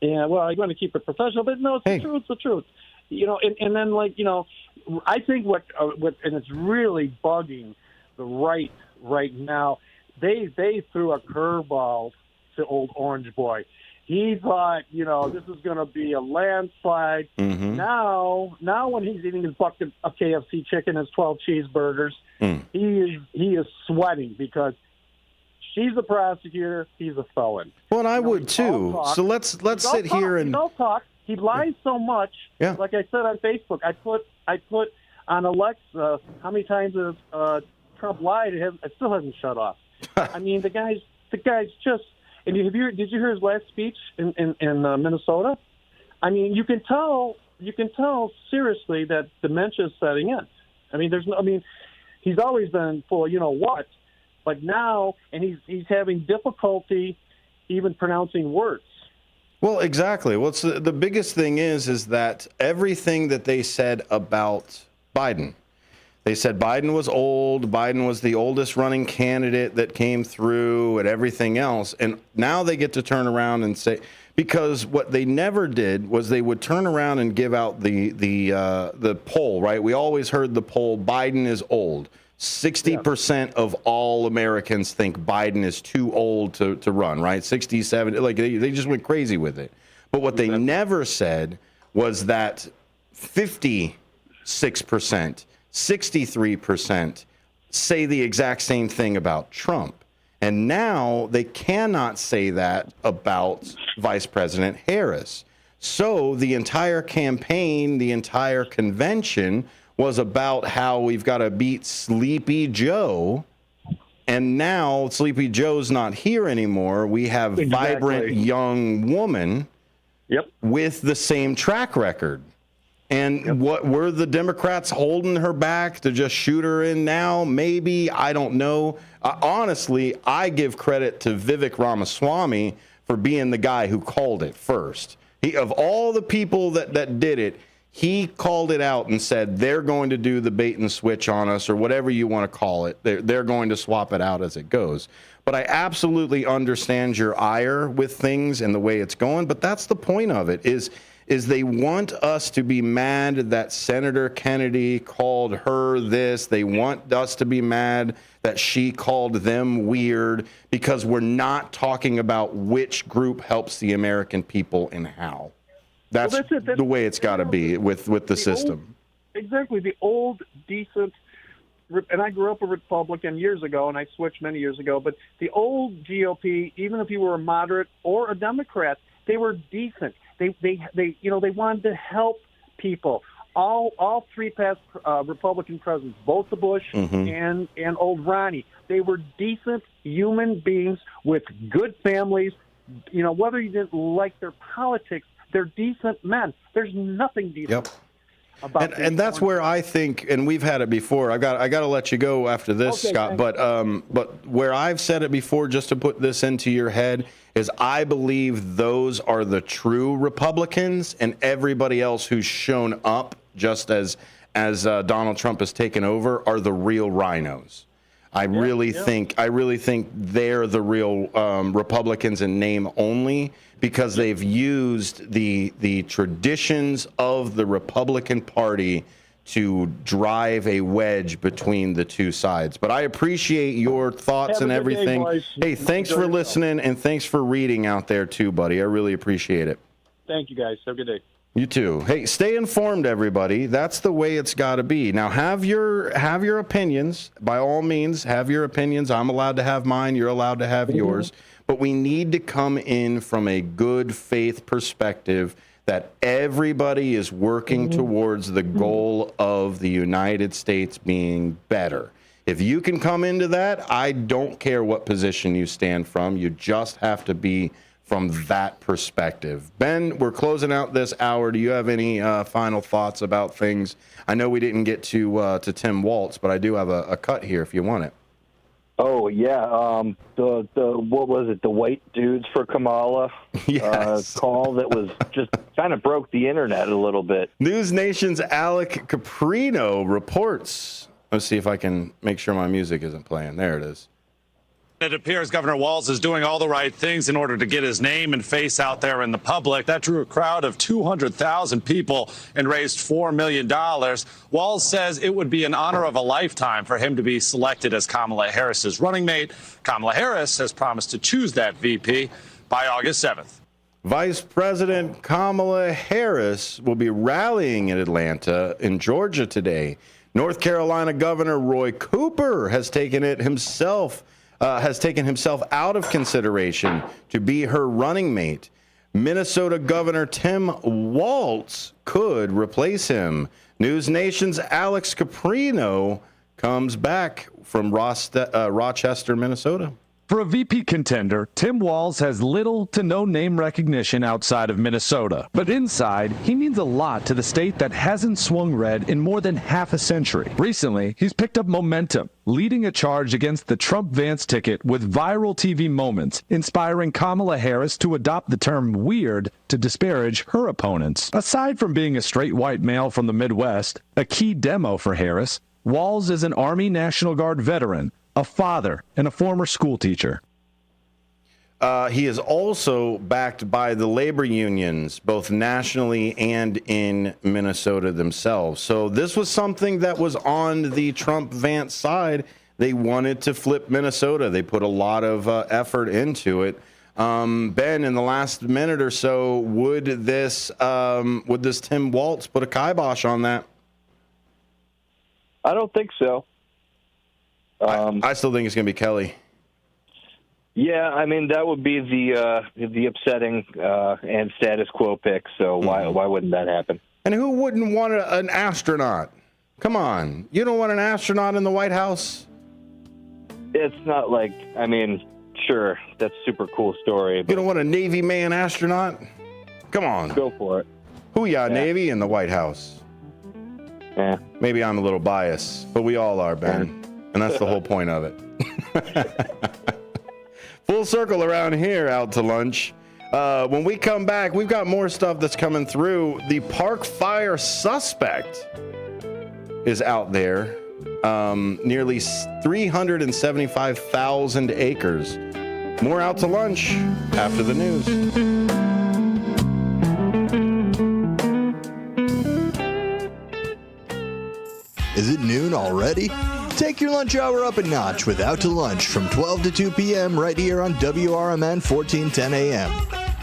Yeah, well, I'm going to keep it professional, but no, it's the truth. It's the truth. You know, and then, like, you know, I think what and it's really bugging the right now. They threw a curveball to old Orange Boy. He thought, you know, this is going to be a landslide. Mm-hmm. Now when he's eating his bucket of KFC chicken, his 12 cheeseburgers, he is sweating because she's a prosecutor, he's a felon. Well, and I would too. So let's sit here and don't talk. He lies so much. Yeah. Like I said on Facebook, I put on Alexa how many times has Trump lied. It still hasn't shut off. I mean, the guy's just. And did you hear his last speech in Minnesota? I mean, you can tell seriously that dementia is setting in. I mean, he's always been full of you know what, but now, and he's having difficulty even pronouncing words. Well, exactly. Well, the biggest thing is that everything that they said about Biden. They said Biden was old, Biden was the oldest running candidate that came through and everything else. And now they get to turn around and say, because what they never did was they would turn around and give out the poll, right? We always heard the poll, Biden is old. 60% of all Americans think Biden is too old to run, right? 67, like they just went crazy with it. But what they never said was that 56%, 63% say the exact same thing about Trump. And now they cannot say that about Vice President Harris. So the entire campaign, the entire convention was about how we've got to beat Sleepy Joe. And now Sleepy Joe's not here anymore. We have vibrant young woman with the same track record. And what were the Democrats holding her back to just shoot her in now? Maybe. I don't know. Honestly, I give credit to Vivek Ramaswamy for being the guy who called it first. Of all the people that did it, he called it out and said they're going to do the bait and switch on us, or whatever you want to call it. They're going to swap it out as it goes. But I absolutely understand your ire with things and the way it's going. But that's the point of it, is they want us to be mad that Senator Kennedy called her this. They want us to be mad that she called them weird, because we're not talking about which group helps the American people and how. That's the way it's got to be with the system. Exactly. The old, decent, and I grew up a Republican years ago, and I switched many years ago, but the old GOP, even if you were a moderate or a Democrat, they were decent. They wanted to help people. All three past Republican presidents, both the Bush and old Ronnie, they were decent human beings with good families. You know, whether you didn't like their politics, they're decent men. There's nothing decent about and that's where I think, and we've had it before. I got to let you go after this, Scott. But where I've said it before, just to put this into your head, is I believe those are the true Republicans, and everybody else who's shown up just as Donald Trump has taken over are the real rhinos. I really think they're the real Republicans in name only, because they've used the traditions of the Republican Party to drive a wedge between the two sides. But I appreciate your thoughts and everything. Hey, thanks for listening, and thanks for reading out there too, buddy. I really appreciate it. Thank you, guys. Have a good day. You too. Hey, stay informed, everybody. That's the way it's got to be. Now, have your opinions. By all means, have your opinions. I'm allowed to have mine. You're allowed to have yours. But we need to come in from a good faith perspective that everybody is working towards the goal of the United States being better. If you can come into that, I don't care what position you stand from. You just have to be from that perspective. Ben, we're closing out this hour. Do you have any final thoughts about things? I know we didn't get to Tim Walz, but I do have a cut here if you want it. Oh yeah, the what was it? The white dudes for Kamala call that was just kind of broke the internet a little bit. News Nation's Alec Caprino reports. Let's see if I can make sure my music isn't playing. There it is. It appears Governor Walz is doing all the right things in order to get his name and face out there in the public. That drew a crowd of 200,000 people and raised $4 million. Walz says it would be an honor of a lifetime for him to be selected as Kamala Harris's running mate. Kamala Harris has promised to choose that VP by August 7th. Vice President Kamala Harris will be rallying in Atlanta in Georgia today. North Carolina Governor Roy Cooper has taken himself out of consideration to be her running mate. Minnesota Governor Tim Walz could replace him. News Nation's Alex Caprino comes back from Rochester, Minnesota. For a VP contender, Tim Walz has little to no name recognition outside of Minnesota. But inside, he means a lot to the state that hasn't swung red in more than half a century. Recently, he's picked up momentum, leading a charge against the Trump-Vance ticket with viral TV moments, inspiring Kamala Harris to adopt the term weird to disparage her opponents. Aside from being a straight white male from the Midwest, a key demo for Harris, Walz is an Army National Guard veteran, a father, and a former school teacher. He is also backed by the labor unions, both nationally and in Minnesota themselves. So this was something that was on the Trump-Vance side. They wanted to flip Minnesota. They put a lot of effort into it. Ben, in the last minute or so, would this Tim Walz put a kibosh on that? I don't think so. I still think it's going to be Kelly. Yeah, I mean that would be the upsetting and status quo pick. So why wouldn't that happen? And who wouldn't want an astronaut? Come on, you don't want an astronaut in the White House? It's not like, I mean, sure, that's a super cool story. But you don't want a Navy man astronaut? Come on, go for it. Booyah, Navy in the White House. Yeah, maybe I'm a little biased, but we all are, Ben. And that's the whole point of it. Full circle around here, out to lunch. When we come back, we've got more stuff that's coming through. The Park Fire suspect is out there. Nearly 375,000 acres. More out to lunch after the news. Is it noon already? Take your lunch hour up a notch with Out to Lunch from 12 to 2 p.m. right here on WRMN 1410 AM.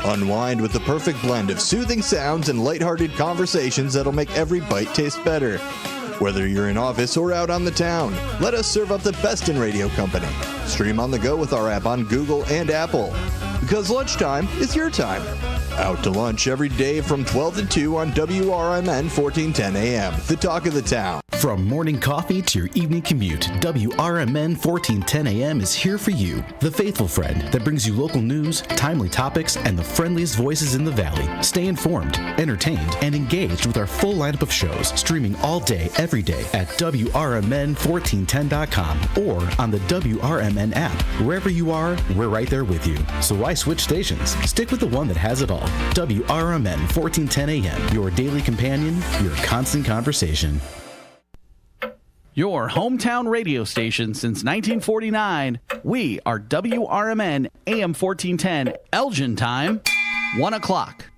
Unwind with the perfect blend of soothing sounds and lighthearted conversations that'll make every bite taste better. Whether you're in office or out on the town, let us serve up the best in radio company. Stream on the go with our app on Google and Apple. Because lunchtime is your time. Out to Lunch every day from 12 to 2 on WRMN 1410 AM, the talk of the town. From morning coffee to your evening commute, WRMN 1410 AM is here for you. The faithful friend that brings you local news, timely topics, and the friendliest voices in the Valley. Stay informed, entertained, and engaged with our full lineup of shows, streaming all day, every day at WRMN1410.com or on the WRMN app. Wherever you are, we're right there with you. So why switch stations? Stick with the one that has it all. WRMN 1410 AM, your daily companion, your constant conversation. Your hometown radio station since 1949. We are WRMN AM 1410, Elgin time, 1 o'clock.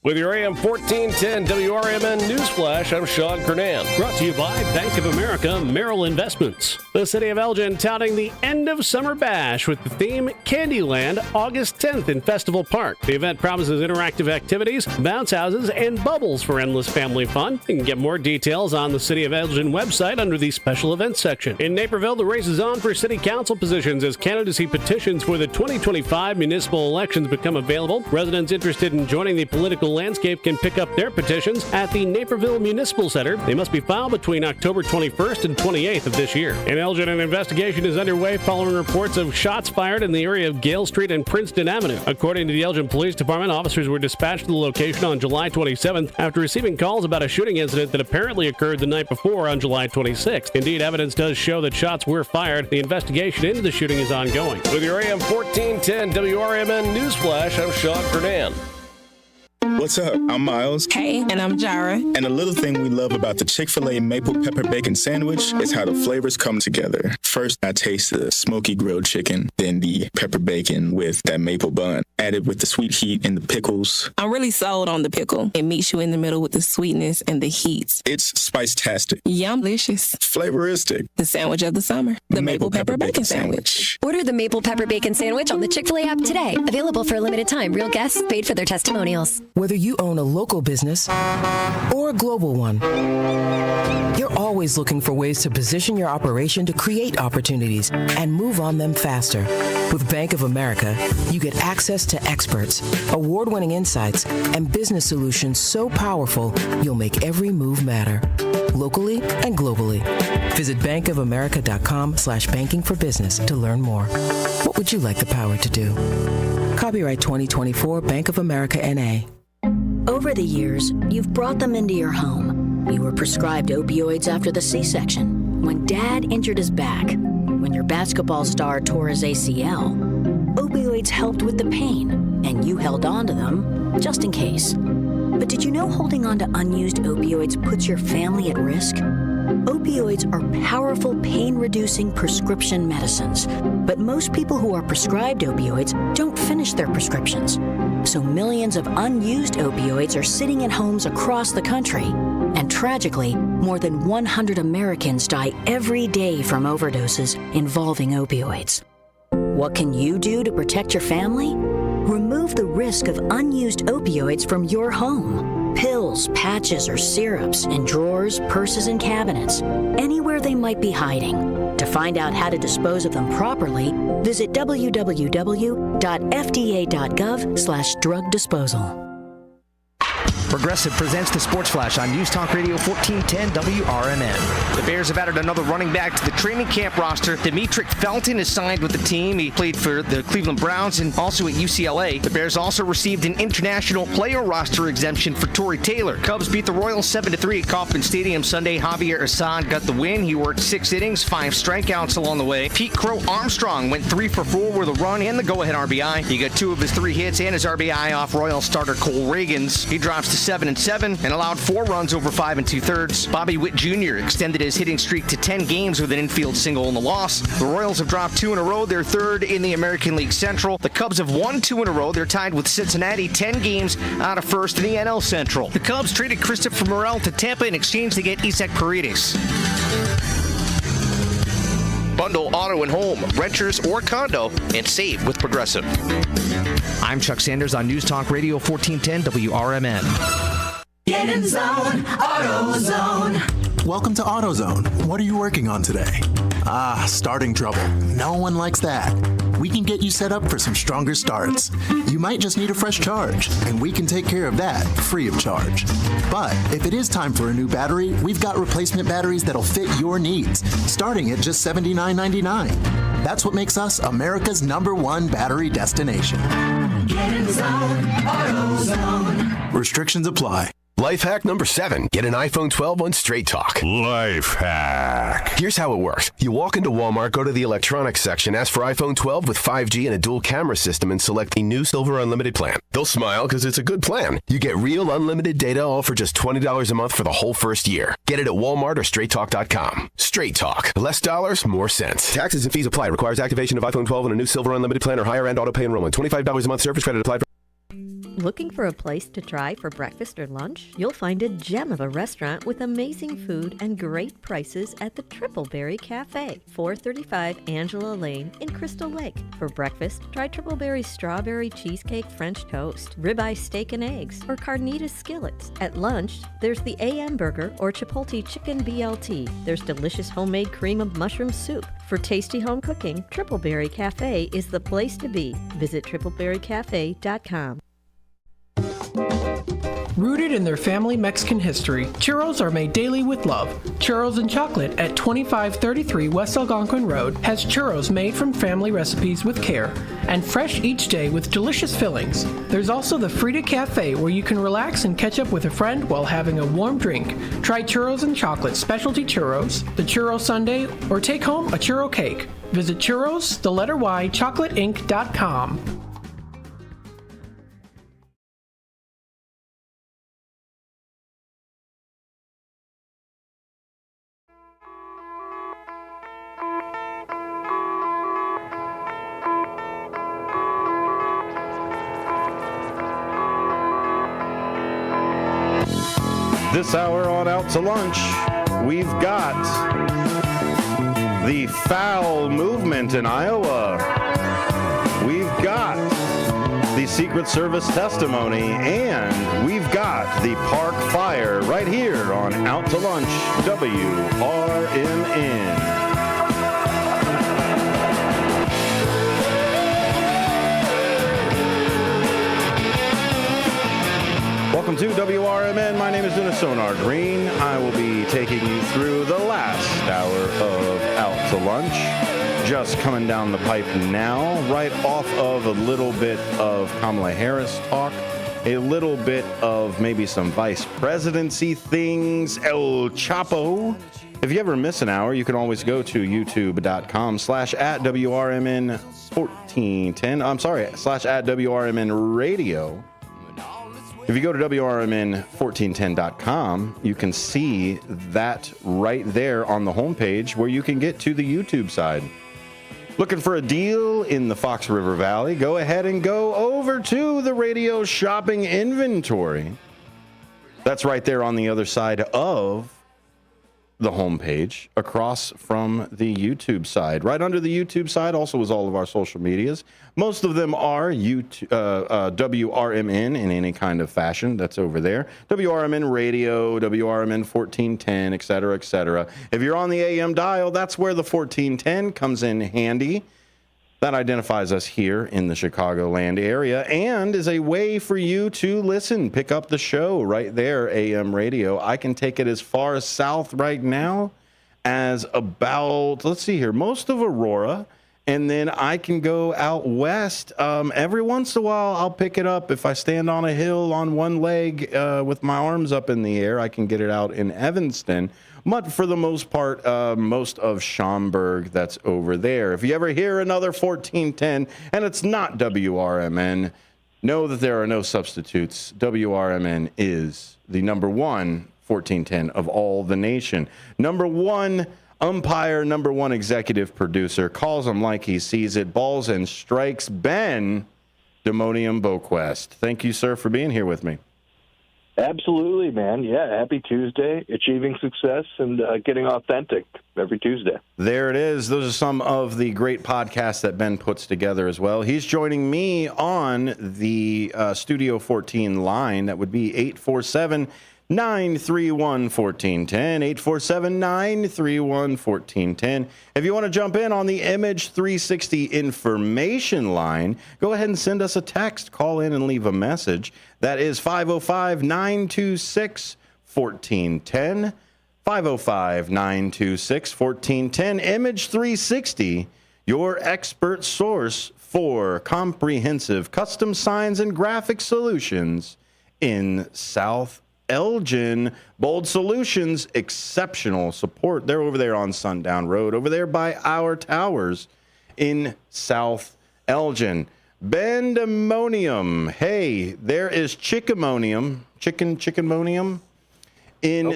With your AM 1410 WRMN Newsflash, I'm Sean Kernan. Brought to you by Bank of America Merrill Investments. The city of Elgin touting the end of summer bash with the theme Candyland August 10th in Festival Park. The event promises interactive activities, bounce houses, and bubbles for endless family fun. You can get more details on the City of Elgin website under the special events section. In Naperville, the race is on for city council positions as candidacy petitions for the 2025 municipal elections become available. Residents interested in joining the political Landscape can pick up their petitions at the Naperville Municipal Center. They must be filed between October 21st and 28th of this year. In Elgin, an investigation is underway following reports of shots fired in the area of Gale Street and Princeton Avenue. According to the Elgin Police Department, officers were dispatched to the location on July 27th after receiving calls about a shooting incident that apparently occurred the night before on July 26th. Indeed, evidence does show that shots were fired. The investigation into the shooting is ongoing. With your AM 1410 WRMN Newsflash, I'm Sean Kernan. What's up? I'm Miles. Hey, and I'm Jara. And a little thing we love about the Chick-fil-A Maple Pepper Bacon Sandwich is how the flavors come together. First, I taste the smoky grilled chicken, then the pepper bacon with that maple bun, added with the sweet heat and the pickles. I'm really sold on the pickle. It meets you in the middle with the sweetness and the heat. It's spice-tastic. Yum-licious. Flavoristic. The sandwich of the summer. The Maple Pepper Bacon Sandwich. Order the Maple Pepper Bacon Sandwich on the Chick-fil-A app today. Available for a limited time. Real guests paid for their testimonials. Whether you own a local business or a global one, you're always looking for ways to position your operation to create opportunities and move on them faster. With Bank of America, you get access to experts, award-winning insights, and business solutions so powerful you'll make every move matter, locally and globally. Visit bankofamerica.com/banking for business to learn more. What would you like the power to do? Copyright 2024 Bank of America N.A. Over the years, you've brought them into your home. You were prescribed opioids after the C-section, when Dad injured his back, when your basketball star tore his ACL. Opioids helped with the pain, and you held on to them just in case. But did you know holding on to unused opioids puts your family at risk? Opioids are powerful pain-reducing prescription medicines, but most people who are prescribed opioids don't finish their prescriptions. So millions of unused opioids are sitting in homes across the country. And tragically, more than 100 Americans die every day from overdoses involving opioids. What can you do to protect your family? Remove the risk of unused opioids from your home. Pills, patches, or syrups in drawers, purses, and cabinets, anywhere they might be hiding. To find out how to dispose of them properly, visit www.fda.gov/drug disposal. Progressive presents the Sports Flash on News Talk Radio 1410 WRMN. The Bears have added another running back to the training camp roster. Demetric Felton is signed with the team. He played for the Cleveland Browns and also at UCLA. The Bears also received an international player roster exemption for Torrey Taylor. Cubs beat the Royals 7-3 at Kauffman Stadium Sunday. Javier Assad got the win. He worked 6 innings, 5 strikeouts along the way. Pete Crow Armstrong went 3 for 4 with a run and the go-ahead RBI. He got 2 of his 3 hits and his RBI off Royals starter Cole Reagans. He drops to 7-7 and allowed 4 runs over 5 2/3. Bobby Witt Jr. extended his hitting streak to 10 games with an infield single in the loss. The Royals have dropped 2 in a row. They're 3rd in the American League Central. The Cubs have won 2 in a row. They're tied with Cincinnati, 10 games out of 1st in the NL Central. The Cubs traded Christopher Morel to Tampa in exchange to get Isaac Paredes. Bundle auto and home, renters or condo, and save with Progressive. I'm Chuck Sanders on News Talk Radio 1410 WRMN. Get in zone, AutoZone. Welcome to AutoZone. What are you working on today? Starting trouble. No one likes that. We can get you set up for some stronger starts. You might just need a fresh charge, and we can take care of that free of charge. But if it is time for a new battery, we've got replacement batteries that'll fit your needs, starting at just $79.99. That's what makes us America's #1 battery destination. Get in zone, AutoZone. Restrictions apply. Life hack number 7. Get an iPhone 12 on Straight Talk. Life hack. Here's how it works. You walk into Walmart, go to the electronics section, ask for iPhone 12 with 5G and a dual camera system, and select the new Silver Unlimited plan. They'll smile because it's a good plan. You get real unlimited data all for just $20 a month for the whole first year. Get it at Walmart or StraightTalk.com. Straight Talk. Less dollars, more sense. Taxes and fees apply. Requires activation of iPhone 12 and a new Silver Unlimited plan or higher end auto pay enrollment. $25 a month service credit applied. Looking for a place to try for breakfast or lunch? You'll find a gem of a restaurant with amazing food and great prices at the Tripleberry Cafe, 435 Angela Lane in Crystal Lake. For breakfast, try Tripleberry's strawberry cheesecake French toast, ribeye steak and eggs, or carnitas skillets. At lunch, there's the AM Burger or Chipotle Chicken BLT. There's delicious homemade cream of mushroom soup. For tasty home cooking, Tripleberry Cafe is the place to be. Visit tripleberrycafe.com. Rooted in their family Mexican history, churros are made daily with love. Churros and Chocolate at 2533 West Algonquin Road has churros made from family recipes with care and fresh each day with delicious fillings. There's also the Frida Cafe where you can relax and catch up with a friend while having a warm drink. Try Churros and Chocolate specialty churros, the churro sundae, or take home a churro cake. Visit churros, the letter Y, chocolateinc.com. This hour on Out to Lunch, we've got the foul movement in Iowa. We've got the Secret Service testimony, and we've got the park fire right here on Out to Lunch, WRMN. Welcome to WRMN. My name is Dennis Sonar Green. I will be taking you through the last hour of Out to Lunch. Just coming down the pipe now, right off of a little bit of Kamala Harris talk, a little bit of maybe some vice presidency things, El Chapo. If you ever miss an hour, you can always go to youtube.com/@WRMN1410. /@WRMN Radio. If you go to WRMN1410.com, you can see that right there on the homepage where you can get to the YouTube side. Looking for a deal in the Fox River Valley? Go ahead and go over to the radio shopping inventory. That's right there on the other side of the homepage, across from the YouTube side. Right under the YouTube side also is all of our social medias. Most of them are WRMN in any kind of fashion. That's over there. WRMN Radio, WRMN 1410, et cetera, et cetera. If you're on the AM dial, that's where the 1410 comes in handy. That identifies us here in the Chicagoland area and is a way for you to listen. Pick up the show right there, AM radio. I can take it as far south right now as about, let's see here, most of Aurora. And then I can go out west. Every once in a while, I'll pick it up. If I stand on a hill on one leg with my arms up in the air, I can get it out in Evanston. But for the most part, most of Schaumburg, that's over there. If you ever hear another 1410 and it's not WRMN, know that there are no substitutes. WRMN is the number one 1410 of all the nation. Number one umpire, number one executive producer, calls him like he sees it, balls and strikes, Ben Demonium Boquest. Thank you, sir, for being here with me. Absolutely, man. Yeah, happy Tuesday, achieving success and getting authentic every Tuesday. There it is. Those are some of the great podcasts that Ben puts together as well. He's joining me on the Studio 14 line. That would be 847-931-1410, 847-931-1410. If you want to jump in on the Image 360 information line, go ahead and send us a text, call in and leave a message. That is 505-926-1410, 505-926-1410. Image 360, your expert source for comprehensive custom signs and graphic solutions in South Elgin. Bold Solutions, exceptional support. They're over there on Sundown Road, over there by our towers in South Elgin. Bandemonium. Hey, there is chickamonium in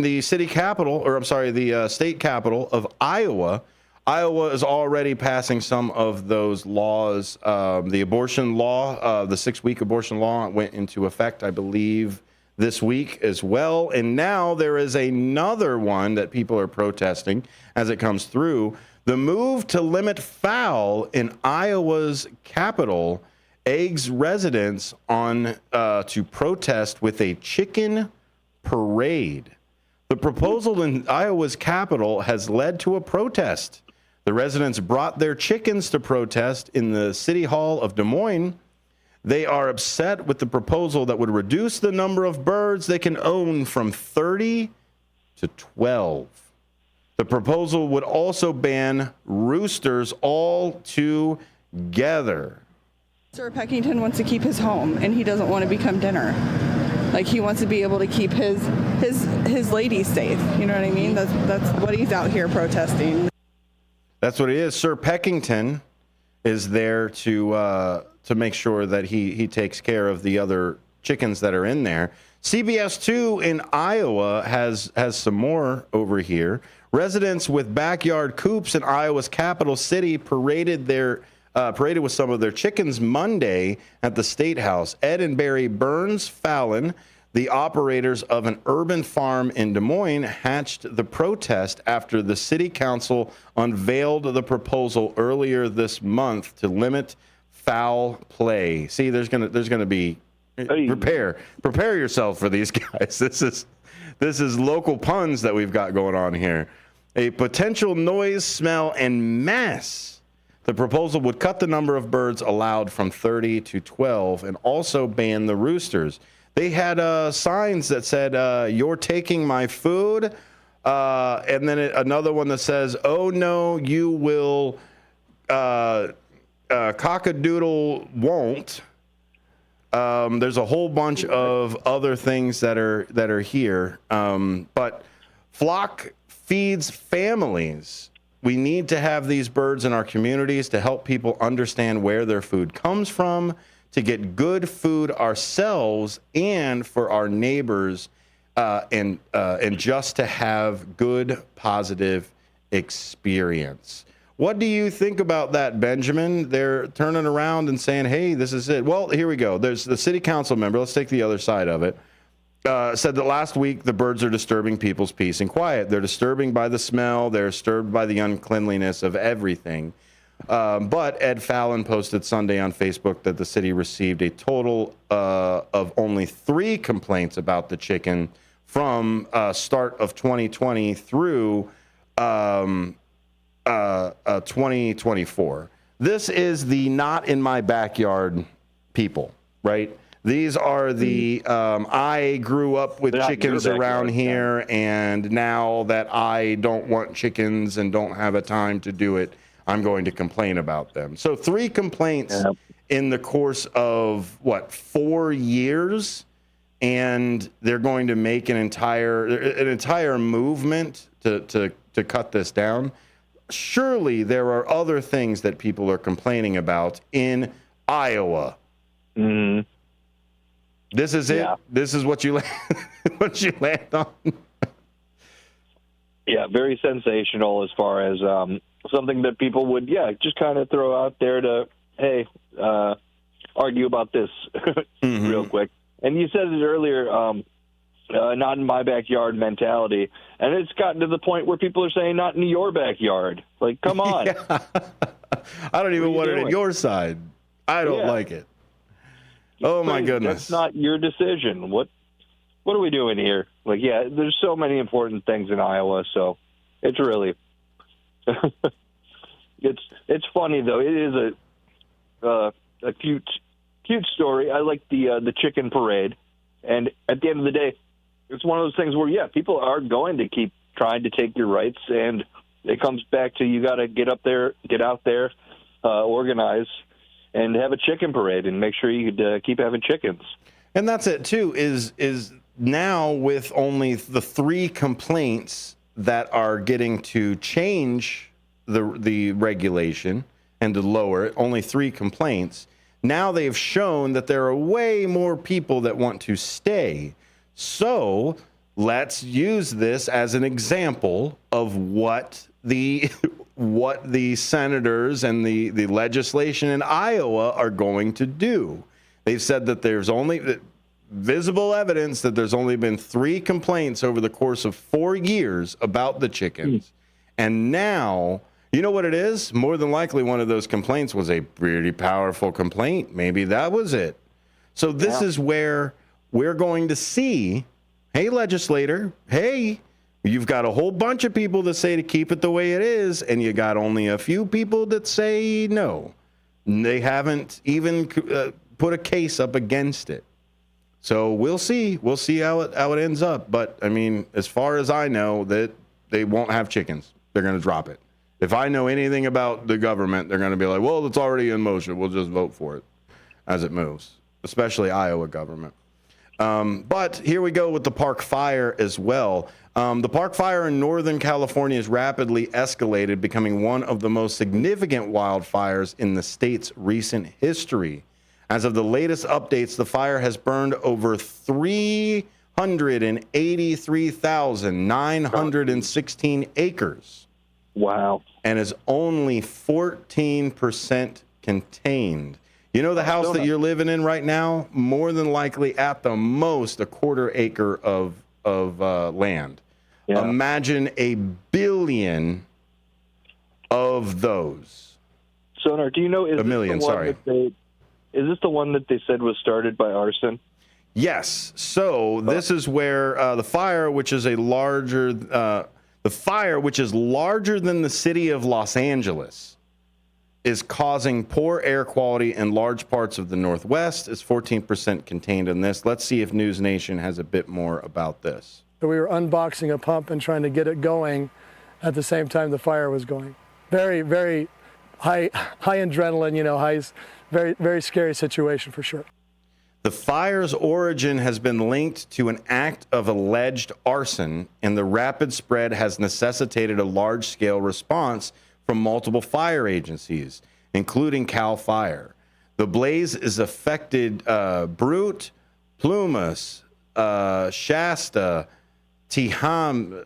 the city capital, or I'm sorry, the state capital of Iowa. Iowa is already passing some of those laws. The abortion law, the 6-week abortion law went into effect, I believe, this week as well. And now there is another one that people are protesting as it comes through. The move to limit foul in Iowa's capital eggs residents on to protest with a chicken parade. The proposal in Iowa's capital has led to a protest. The residents brought their chickens to protest in the City Hall of Des Moines. They are upset with the proposal that would reduce the number of birds they can own from 30 to 12. The proposal would also ban roosters altogether. Sir Peckington wants to keep his home, and he doesn't want to become dinner. Like, he wants to be able to keep his ladies safe. You know what I mean? That's what he's out here protesting. That's what it is. Sir Peckington is there to make sure that he takes care of the other chickens that are in there. CBS 2 in Iowa has some more over here. Residents with backyard coops in Iowa's capital city paraded with some of their chickens Monday at the State House. Ed and Barry Burns Fallon, the operators of an urban farm in Des Moines, hatched the protest after the city council unveiled the proposal earlier this month to limit foul play. See, there's gonna be prepare yourself for these guys. This is local puns that we've got going on here. A potential noise, smell, and mess. The proposal would cut the number of birds allowed from 30 to 12 and also ban the roosters. They had signs that said, "You're taking my food," and then another one that says, "Oh no, you will, cockadoodle won't." There's a whole bunch of other things that are here, but Flock feeds families. We need to have these birds in our communities to help people understand where their food comes from, to get good food ourselves and for our neighbors, and just to have good, positive experience. What do you think about that, Benjamin? They're turning around and saying, hey, this is it. Well, here we go. There's the city council member. Let's take the other side of it. Said that last week the birds are disturbing people's peace and quiet. They're disturbing by the smell. They're disturbed by the uncleanliness of everything. But Ed Fallon posted Sunday on Facebook that the city received a total of only 3 complaints about the chicken from start of 2020 through 2024. This is the not in my backyard people, right? These are the I grew up with chickens around here, and now that I don't want chickens and don't have a time to do it, I'm going to complain about them. So 3 complaints in the course of, 4 years, and they're going to make an entire movement to cut this down. Surely there are other things that people are complaining about in Iowa. Mm-hmm. This is it. This is what you land on. Yeah, very sensational as far as something that people would, just kind of throw out there to, hey, argue about this real quick. And you said it earlier, not in my backyard mentality. And it's gotten to the point where people are saying not in your backyard. Like, come on. I don't even want it at your side. I don't like it. Oh, my goodness. That's not your decision. What are we doing here? Like, there's so many important things in Iowa, so it's really it's funny though. It is a cute story. I like the chicken parade, and at the end of the day, it's one of those things where people are going to keep trying to take your rights, and it comes back to you got to get out there, organize, and have a chicken parade, and make sure you could keep having chickens. And that's it too. Is now with only the 3 complaints that are getting to change the regulation and to lower it, only 3 complaints. Now they've shown that there are way more people that want to stay. So let's use this as an example of what the senators and the legislation in Iowa are going to do. They've said that there's only visible evidence that there's only been 3 complaints over the course of 4 years about the chickens. And now, you know what it is? More than likely one of those complaints was a pretty powerful complaint. Maybe that was it. So this is where we're going to see, hey, legislator, hey, you've got a whole bunch of people that say to keep it the way it is, and you got only a few people that say no. They haven't even put a case up against it. So we'll see. We'll see how it ends up. But, I mean, as far as I know, that they won't have chickens. They're going to drop it. If I know anything about the government, they're going to be like, well, it's already in motion. We'll just vote for it as it moves, especially Iowa government. But here we go with the Park Fire as well. The Park Fire in Northern California has rapidly escalated, becoming one of the most significant wildfires in the state's recent history. As of the latest updates, the fire has burned over 383,916 acres. Wow. And is only 14% contained. You know the house that you're living in right now? More than likely, at the most, a quarter acre of land. Yeah. Imagine 1 billion of those. Sonar, do you know, is 1 million, sorry. Is this the one that they said was started by arson? Yes. So this is where the fire, which is larger than the city of Los Angeles, is causing poor air quality in large parts of the Northwest. Is 14% contained in this. Let's see if News Nation has a bit more about this. So we were unboxing a pump and trying to get it going at the same time the fire was going. Very, very high adrenaline, very, very scary situation for sure. The fire's origin has been linked to an act of alleged arson, and the rapid spread has necessitated a large-scale response from multiple fire agencies, including CAL FIRE. The blaze is affected Brute, Plumas, Shasta, Tehama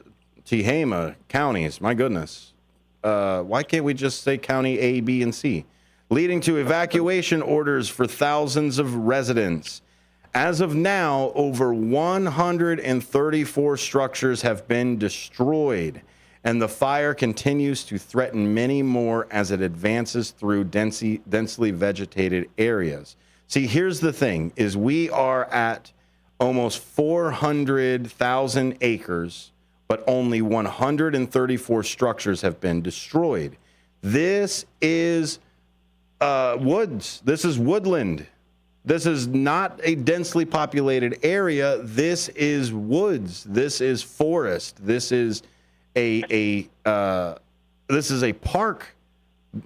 counties. My goodness. Why can't we just say county A, B, and C? Leading to evacuation orders for thousands of residents. As of now, over 134 structures have been destroyed, and the fire continues to threaten many more as it advances through densely vegetated areas. See, here's the thing, is we are at almost 400,000 acres, but only 134 structures have been destroyed. This is woods. This is woodland. This is not a densely populated area. This is woods. This is forest. This is a park.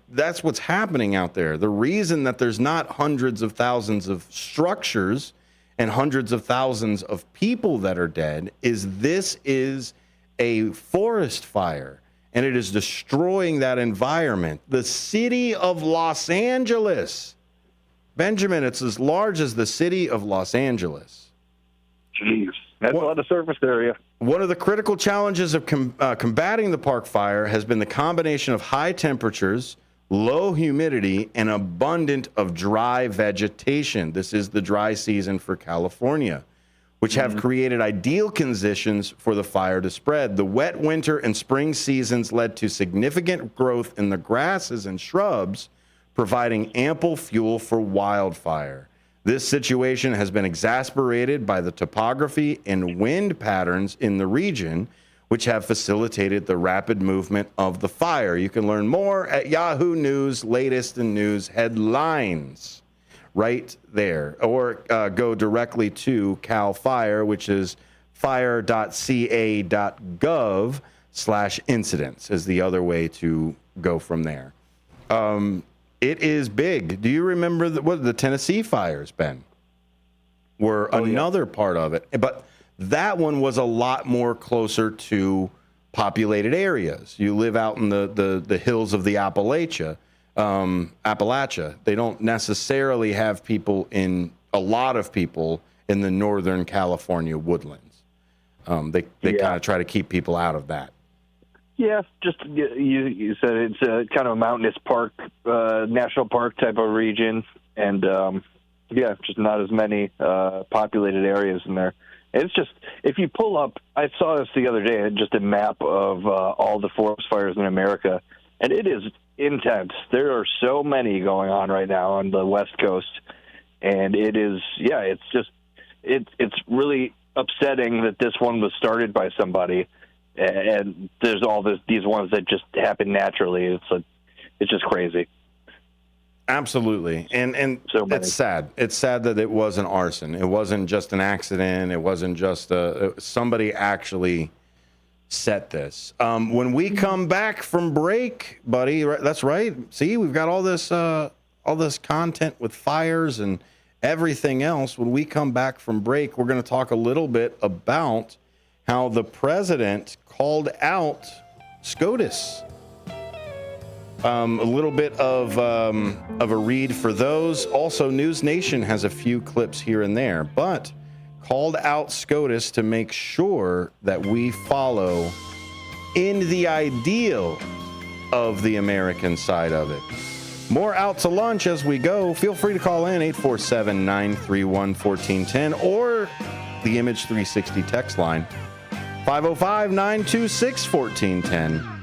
That's what's happening out there. The reason that there's not hundreds of thousands of structures and hundreds of thousands of people that are dead is this is a forest fire, and it is destroying that environment. The city of Los Angeles, Benjamin, it's as large as the city of Los Angeles. Jeez, that's a lot of surface area. One of the critical challenges of combating the park fire has been the combination of high temperatures, low humidity, and abundant of dry vegetation. This is the dry season for California, which have created ideal conditions for the fire to spread. The wet winter and spring seasons led to significant growth in the grasses and shrubs, providing ample fuel for wildfire. This situation has been exacerbated by the topography and wind patterns in the region, which have facilitated the rapid movement of the fire. You can learn more at Yahoo News, latest in news headlines, right there. Or go directly to CAL FIRE, which is fire.ca.gov/incidents is the other way to go from there. It is big. Do you remember what the Tennessee fires, Ben? Were another part of it. But that one was a lot more closer to populated areas. You live out in the hills of the Appalachia. They don't necessarily have a lot of people in the Northern California woodlands. They kind of try to keep people out of that. Yeah, just you said it's a kind of a mountainous park, national park type of region, and just not as many populated areas in there. It's just, if you pull up, I saw this the other day, just a map of all the forest fires in America, and it is intense. There are so many going on right now on the West Coast, and it is, it's really upsetting that this one was started by somebody, and there's all these ones that just happen naturally. It's just crazy. Absolutely. And So many. it's sad. It's sad that it was an arson. It wasn't just an accident. It wasn't just somebody actually set this. When we come back from break, buddy, that's right. See, we've got all this content with fires and everything else. When we come back from break, we're going to talk a little bit about how the president called out SCOTUS. A little bit of a read for those. Also, News Nation has a few clips here and there, but called out SCOTUS to make sure that we follow in the ideal of the American side of it. More Out to Lunch as we go. Feel free to call in 847-931-1410 or the Image 360 text line 505-926-1410.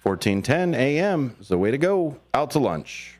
1410 a.m. is the way to go. Out to lunch.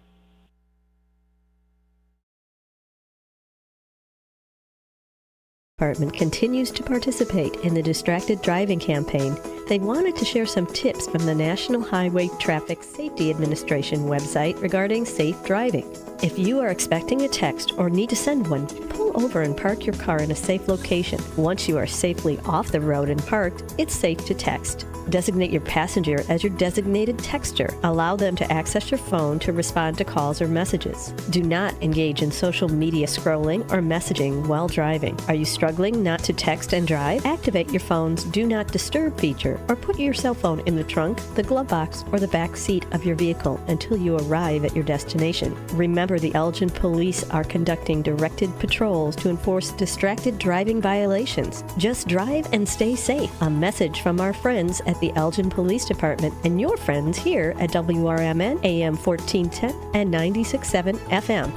Department continues to participate in the Distracted Driving campaign. They wanted to share some tips from the National Highway Traffic Safety Administration website regarding safe driving. If you are expecting a text or need to send one, pull over and park your car in a safe location. Once you are safely off the road and parked, it's safe to text. Designate your passenger as your designated texter. Allow them to access your phone to respond to calls or messages. Do not engage in social media scrolling or messaging while driving. Are you struggling not to text and drive? Activate your phone's Do Not Disturb feature or put your cell phone in the trunk, the glove box, or the back seat of your vehicle until you arrive at your destination. Remember, the Elgin Police are conducting directed patrols to enforce distracted driving violations. Just drive and stay safe. A message from our friends at the Elgin Police Department and your friends here at WRMN AM 1410 and 96.7 FM.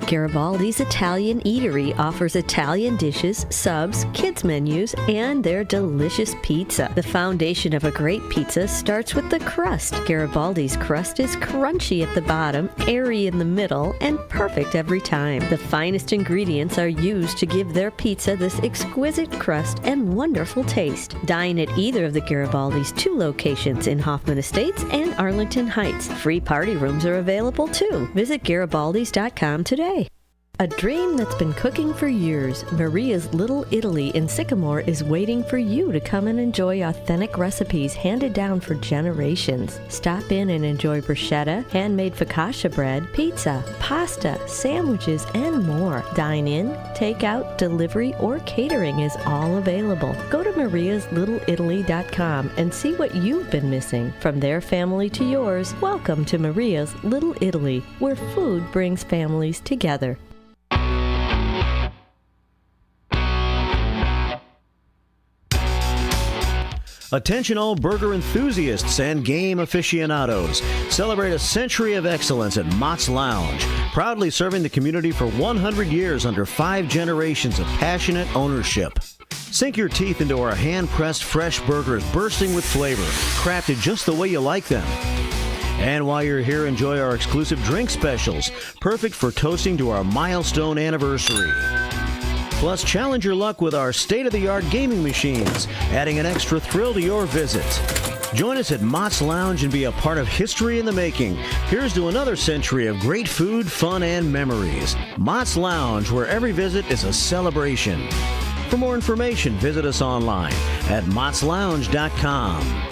Garibaldi's Italian Eatery offers Italian dishes, subs, kids menus, and their delicious pizza. The foundation of a great pizza starts with the crust. Garibaldi's crust is crunchy at the bottom, airy in the middle, and perfect every time. The finest ingredients are used to give their pizza this exquisite crust and wonderful taste. Dine at either of the Garibaldi's 2 locations in Hoffman Estates and Arlington Heights. Free party rooms are available too. Visit Garibaldis.com today. A dream that's been cooking for years, Maria's Little Italy in Sycamore is waiting for you to come and enjoy authentic recipes handed down for generations. Stop in and enjoy bruschetta, handmade focaccia bread, pizza, pasta, sandwiches, and more. Dine in, take out, delivery, or catering is all available. Go to mariaslittleitaly.com and see what you've been missing. From their family to yours, welcome to Maria's Little Italy, where food brings families together. Attention all burger enthusiasts and game aficionados. Celebrate a century of excellence at Mott's Lounge. Proudly serving the community for 100 years under 5 generations of passionate ownership. Sink your teeth into our hand-pressed fresh burgers bursting with flavor, crafted just the way you like them. And while you're here, enjoy our exclusive drink specials, perfect for toasting to our milestone anniversary. Plus, challenge your luck with our state-of-the-art gaming machines, adding an extra thrill to your visit. Join us at Mott's Lounge and be a part of history in the making. Here's to another century of great food, fun, and memories. Mott's Lounge, where every visit is a celebration. For more information, visit us online at mottslounge.com.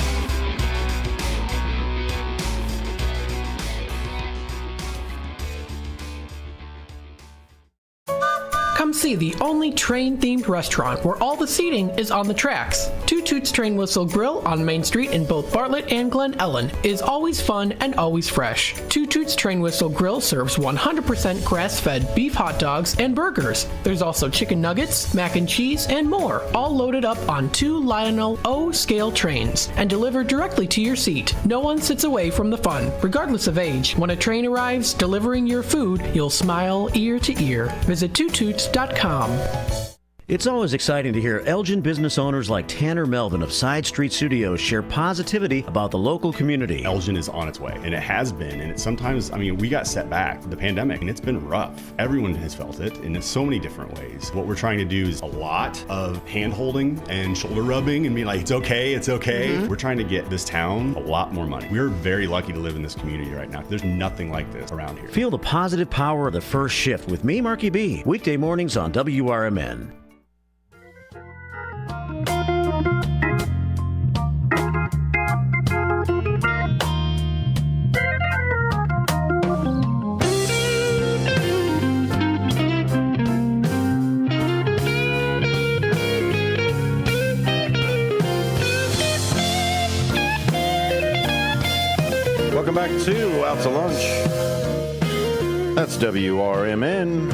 Come see the only train-themed restaurant where all the seating is on the tracks. Two Toots Train Whistle Grill on Main Street in both Bartlett and Glen Ellen is always fun and always fresh. Two Toots Train Whistle Grill serves 100% grass-fed beef hot dogs and burgers. There's also chicken nuggets, mac and cheese, and more, all loaded up on 2 Lionel O scale trains and delivered directly to your seat. No one sits away from the fun, regardless of age. When a train arrives delivering your food, you'll smile ear to ear. Visit twotoots.com. It's always exciting to hear Elgin business owners like Tanner Melvin of Side Street Studios share positivity about the local community. Elgin is on its way, and it has been, and it's sometimes, we got set back, the pandemic, and it's been rough. Everyone has felt it in so many different ways. What we're trying to do is a lot of hand-holding and shoulder rubbing and being like, it's okay. Mm-hmm. We're trying to get this town a lot more money. We're very lucky to live in this community right now. There's nothing like this around here. Feel the positive power of the first shift with me, Marky B, weekday mornings on WRMN. Welcome back to Out to Lunch. That's WRMN.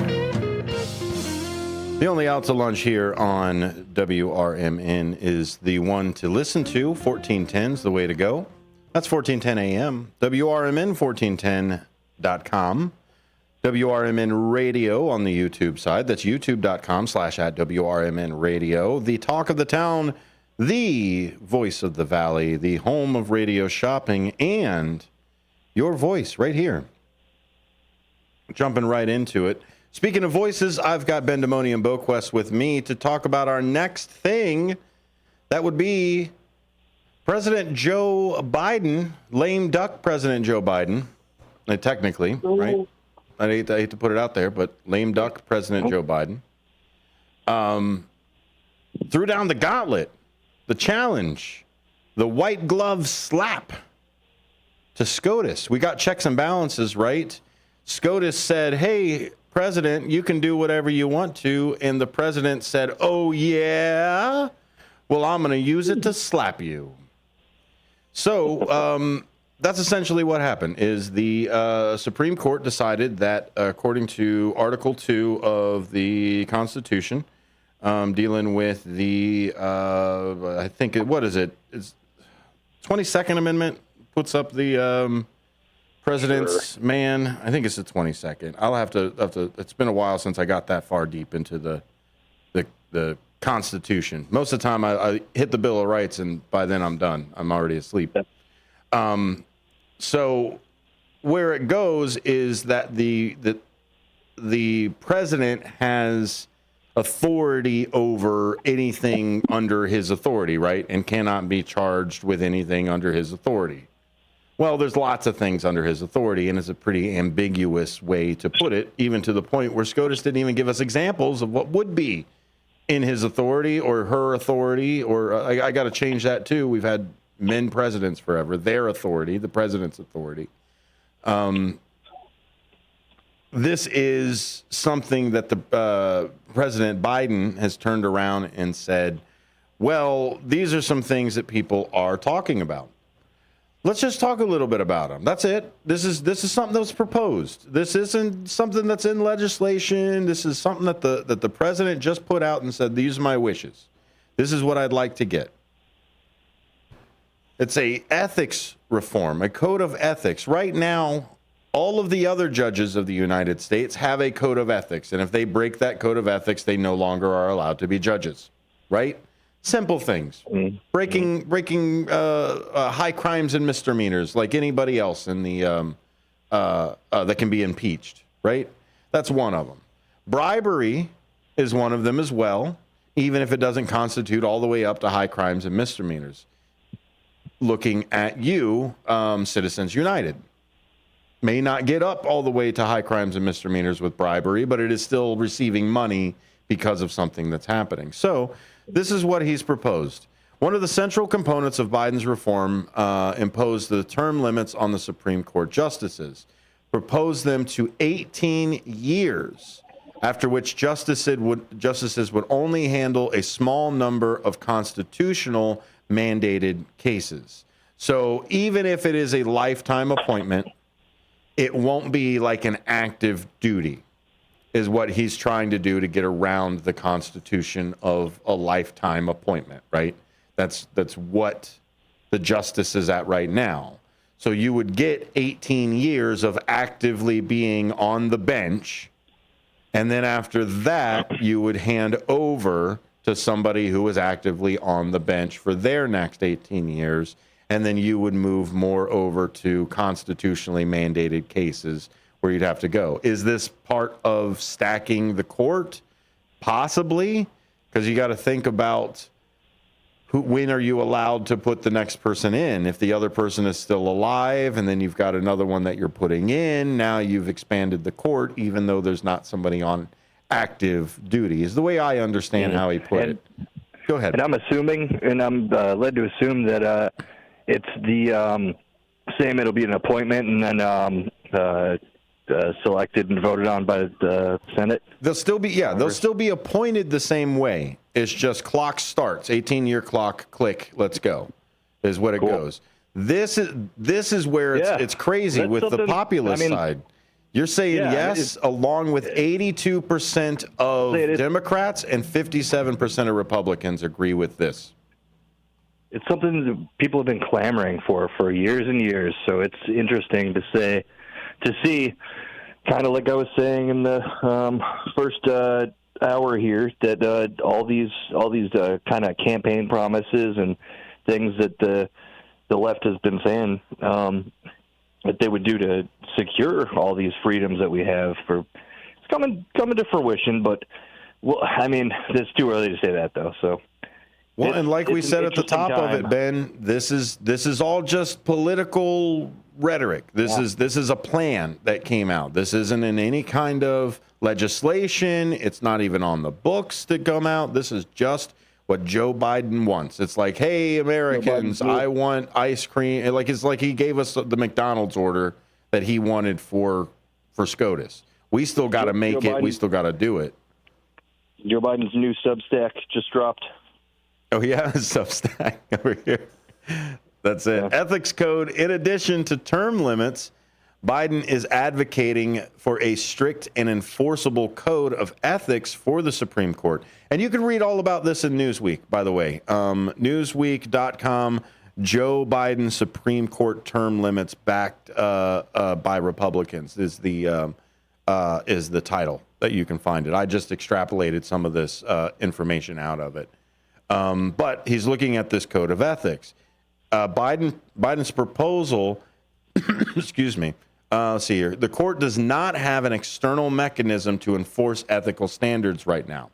The only Out to Lunch here on WRMN is the one to listen to. 1410 is the way to go. That's 1410 AM. WRMN1410.com. WRMN Radio on the YouTube side. That's youtube.com/@WRMN Radio. The talk of the town, the voice of the valley, the home of radio shopping, and your voice right here. Jumping right into it. Speaking of voices, I've got Ben Demoni and BoQuest with me to talk about our next thing. That would be President Joe Biden, lame duck President Joe Biden, technically, right? I hate to put it out there, but lame duck President Joe Biden threw down the gauntlet, the challenge, the white glove slap to SCOTUS. We got checks and balances, right? SCOTUS said, hey, President, you can do whatever you want to. And the president said, oh, yeah? Well, I'm going to use it to slap you. So that's essentially what happened, is the Supreme Court decided that according to Article 2 of the Constitution, dealing with the, I think, what is it? It's 22nd Amendment puts up the president's man. I think it's the 22nd. I'll have to. It's been a while since I got that far deep into the Constitution. Most of the time, I hit the Bill of Rights, and by then I'm done. I'm already asleep. So where it goes is that the president has authority over anything under his authority, right? And cannot be charged with anything under his authority. Well, there's lots of things under his authority, and it's a pretty ambiguous way to put it, even to the point where SCOTUS didn't even give us examples of what would be in his authority or her authority, or I got to change that too. We've had men presidents forever, their authority, the president's authority. This is something that the President Biden has turned around and said, well, these are some things that people are talking about. Let's just talk a little bit about them. That's it. This is something that was proposed. This isn't something that's in legislation. This is something that the president just put out and said, these are my wishes. This is what I'd like to get. It's a ethics reform, a code of ethics. Right now, all of the other judges of the United States have a code of ethics. And if they break that code of ethics, they no longer are allowed to be judges, right? Simple things, breaking high crimes and misdemeanors like anybody else in the that can be impeached, right? That's one of them. Bribery is one of them as well, even if it doesn't constitute all the way up to high crimes and misdemeanors. Looking at you, Citizens United may not get up all the way to high crimes and misdemeanors with bribery, but it is still receiving money because of something that's happening. So this is what he's proposed. One of the central components of Biden's reform imposed the term limits on the Supreme Court justices, proposed them to 18 years, after which justices would only handle a small number of constitutional mandated cases. So even if it is a lifetime appointment, it won't be like an active duty, is what he's trying to do to get around the Constitution of a lifetime appointment, right? That's what the justice is at right now. So you would get 18 years of actively being on the bench And then after that, you would hand over to somebody who was actively on the bench for their next 18 years. And then you would move more over to constitutionally mandated cases where you'd have to go. Is this part of stacking the court? Possibly, because you got to think about when are you allowed to put the next person in? If the other person is still alive, and then you've got another one that you're putting in, now you've expanded the court, even though there's not somebody on active duty, is the way I understand how he put it. Go ahead. And I'm assuming, and I'm led to assume that it's the same. It'll be an appointment, and then selected and voted on by the Senate. They'll still be appointed the same way. It's just clock starts, 18-year clock, click, let's go, is what it goes. This is where it's crazy with the populist side. You're saying yes, along with 82% of Democrats and 57% of Republicans agree with this. It's something that people have been clamoring for years and years. So it's interesting to see, kind of like I was saying in the first hour here, that all these kind of campaign promises and things that the left has been saying that they would do to secure all these freedoms that we have, it's coming to fruition. But I mean, it's too early to say that though. So. Well, and like we said at the top of it, Ben, this is all just political rhetoric. This is a plan that came out. This isn't in any kind of legislation. It's not even on the books to come out. This is just what Joe Biden wants. It's like, hey, Americans, I want ice cream. It's like he gave us the McDonald's order that he wanted for SCOTUS. We still got to make it. We still got to do it. Joe Biden's new Substack just dropped. Oh, yeah, Substack over here. That's it. Yeah. Ethics code. In addition to term limits, Biden is advocating for a strict and enforceable code of ethics for the Supreme Court. And you can read all about this in Newsweek, by the way. Newsweek.com, Joe Biden Supreme Court term limits backed by Republicans is the title that you can find it. I just extrapolated some of this information out of it. But he's looking at this code of ethics. Biden's proposal, excuse me, let's see here. The court does not have an external mechanism to enforce ethical standards right now.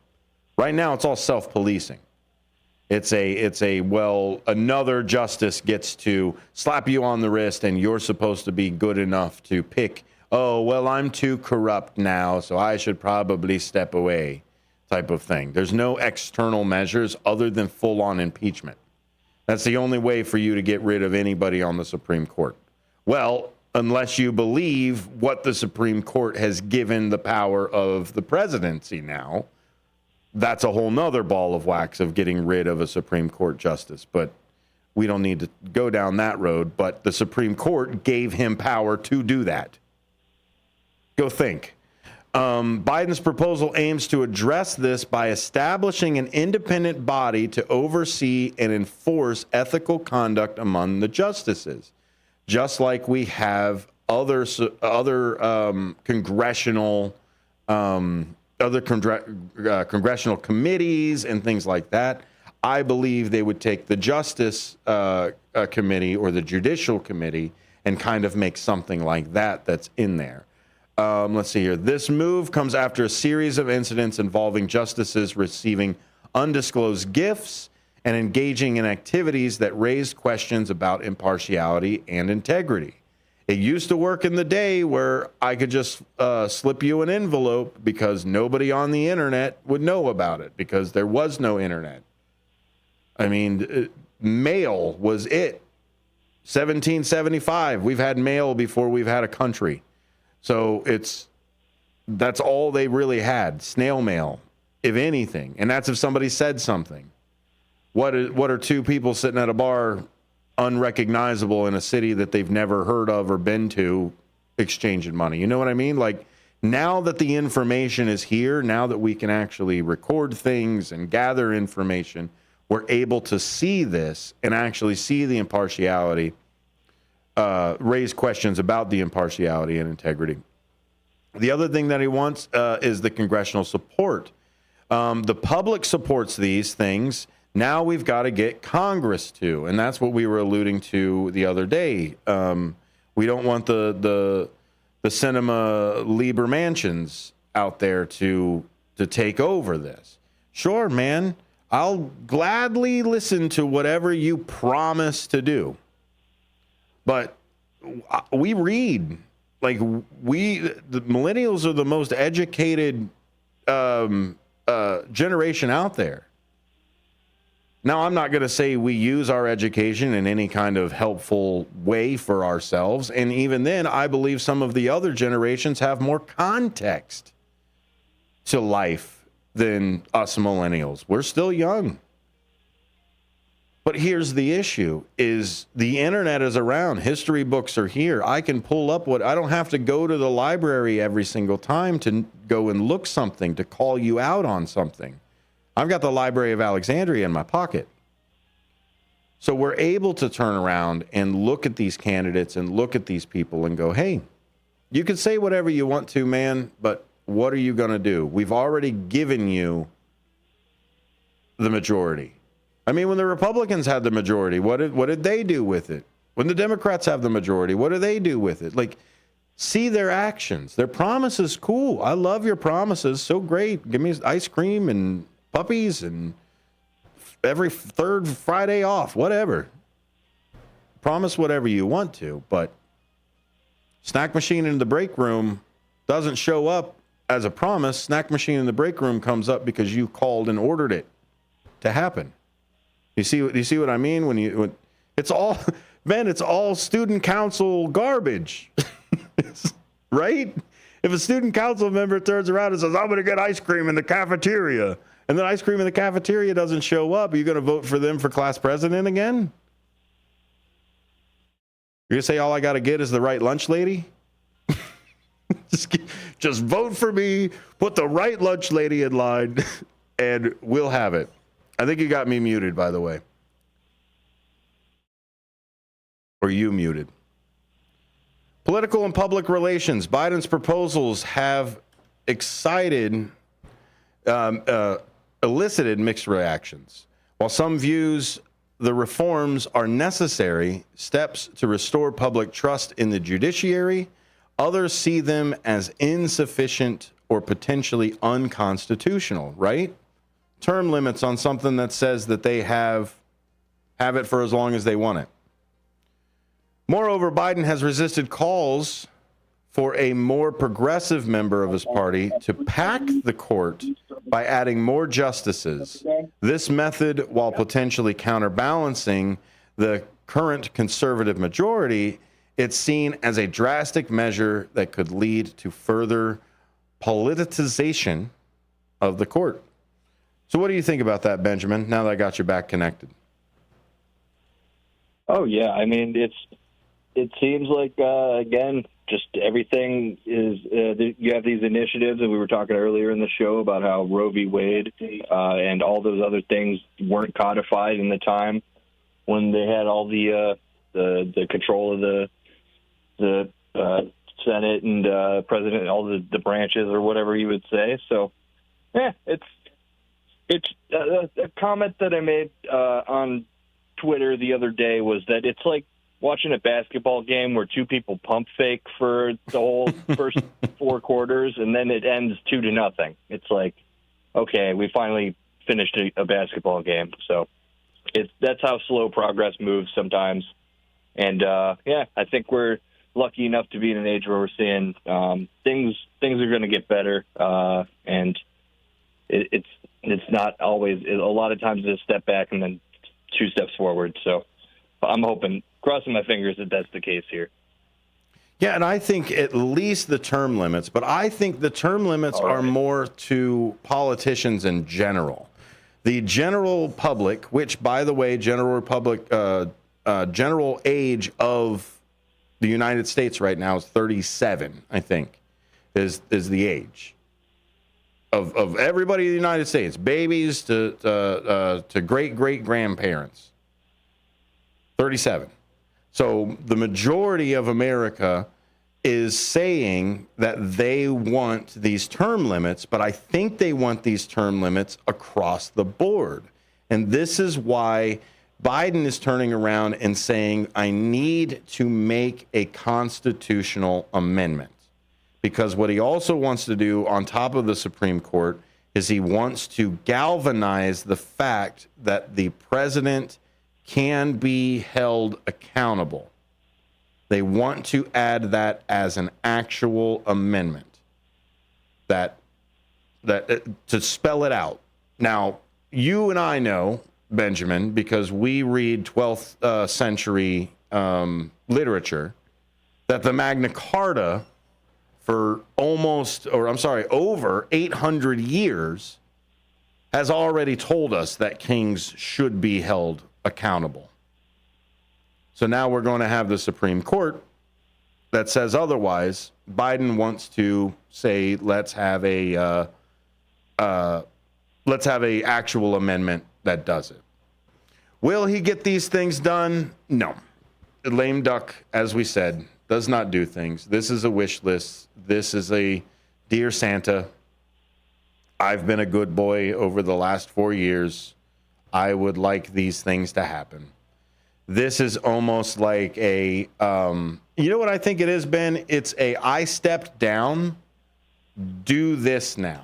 Right now, it's all self-policing. It's another justice gets to slap you on the wrist, and you're supposed to be good enough to pick, oh, well, I'm too corrupt now, so I should probably step away, type of thing. There's no external measures other than full-on impeachment. That's the only way for you to get rid of anybody on the Supreme Court. Well, unless you believe what the Supreme Court has given the power of the presidency now, that's a whole nother ball of wax of getting rid of a Supreme Court justice. But we don't need to go down that road. But the Supreme Court gave him power to do that. Go think. Biden's proposal aims to address this by establishing an independent body to oversee and enforce ethical conduct among the justices, just like we have other congressional committees and things like that. I believe they would take the Justice Committee or the Judicial Committee and kind of make something like that that's in there. Let's see here. This move comes after a series of incidents involving justices receiving undisclosed gifts and engaging in activities that raised questions about impartiality and integrity. It used to work in the day where I could just slip you an envelope because nobody on the internet would know about it because there was no internet. I mean, mail was it. 1775. We've had mail before we've had a country. So that's all they really had, snail mail, if anything. And that's if somebody said something. What are two people sitting at a bar unrecognizable in a city that they've never heard of or been to exchanging money? You know what I mean? Like, now that the information is here, now that we can actually record things and gather information, we're able to see this and actually see the impartiality, raise questions about the impartiality and integrity. The other thing that he wants is the congressional support. The public supports these things. Now we've got to get Congress to, and that's what we were alluding to the other day. We don't want the cinema Lieber mansions out there to take over this. Sure, man, I'll gladly listen to whatever you promise to do. But we read, like the millennials are the most educated generation out there. Now, I'm not going to say we use our education in any kind of helpful way for ourselves. And even then, I believe some of the other generations have more context to life than us millennials. We're still young. But here's the issue, is the internet is around. History books are here. I can pull up I don't have to go to the library every single time to go and look something, to call you out on something. I've got the Library of Alexandria in my pocket. So we're able to turn around and look at these candidates and look at these people and go, hey, you can say whatever you want to, man, but what are you going to do? We've already given you the majority. I mean, when the Republicans had the majority, what did they do with it? When the Democrats have the majority, what do they do with it? Like, see their actions. Their promises, cool. I love your promises. So great. Give me ice cream and puppies and every third Friday off, whatever. Promise whatever you want to, but snack machine in the break room doesn't show up as a promise. Snack machine in the break room comes up because you called and ordered it to happen. You see what I mean? When it's all, man, it's all student council garbage, right? If a student council member turns around and says, I'm going to get ice cream in the cafeteria, and then ice cream in the cafeteria doesn't show up, are you going to vote for them for class president again? You're going to say all I got to get is the right lunch lady? Just vote for me, put the right lunch lady in line, and we'll have it. I think you got me muted, by the way. Or you muted. Political and public relations. Biden's proposals have elicited mixed reactions. While some views the reforms are necessary steps to restore public trust in the judiciary, others see them as insufficient or potentially unconstitutional, right? Term limits on something that says that they have it for as long as they want it. Moreover, Biden has resisted calls for a more progressive member of his party to pack the court by adding more justices. This method, while potentially counterbalancing the current conservative majority, it's seen as a drastic measure that could lead to further politicization of the court. So what do you think about that, Benjamin, now that I got you back connected? Oh, yeah. I mean, it seems like, again, just everything is you have these initiatives, and we were talking earlier in the show about how Roe v. Wade and all those other things weren't codified in the time when they had all the control of the Senate and President, all the branches or whatever you would say. So, yeah, it's a comment that I made on Twitter the other day was that it's like watching a basketball game where two people pump fake for the whole first 4 quarters, and then it ends 2-0. It's like, okay, we finally finished a basketball game. So that's how slow progress moves sometimes. And, yeah, I think we're lucky enough to be in an age where we're seeing things are going to get better, and it's not always, a lot of times it's a step back and then 2 steps forward. So I'm hoping, crossing my fingers, that that's the case here. Yeah, and I think at least the term limits, but I think the term limits are more to politicians in general. The general public, which, by the way, general age of the United States right now is 37, I think, is the age of everybody in the United States, babies to great-great-grandparents. 37. So the majority of America is saying that they want these term limits, but I think they want these term limits across the board. And this is why Biden is turning around and saying, I need to make a constitutional amendment. Because what he also wants to do on top of the Supreme Court is he wants to galvanize the fact that the president can be held accountable. They want to add that as an actual amendment, that to spell it out. Now, you and I know, Benjamin, because we read 12th century literature, that the Magna Carta for over 800 years has already told us that kings should be held accountable. So now we're going to have the Supreme Court that says otherwise. Biden wants to say, let's have a actual amendment that does it. Will he get these things done? No. Lame duck, as we said, does not do things. This is a wish list. This is a Dear Santa, I've been a good boy over the last 4 years. I would like these things to happen. This is almost like a, you know what I think it is, Ben? It's I stepped down, do this now.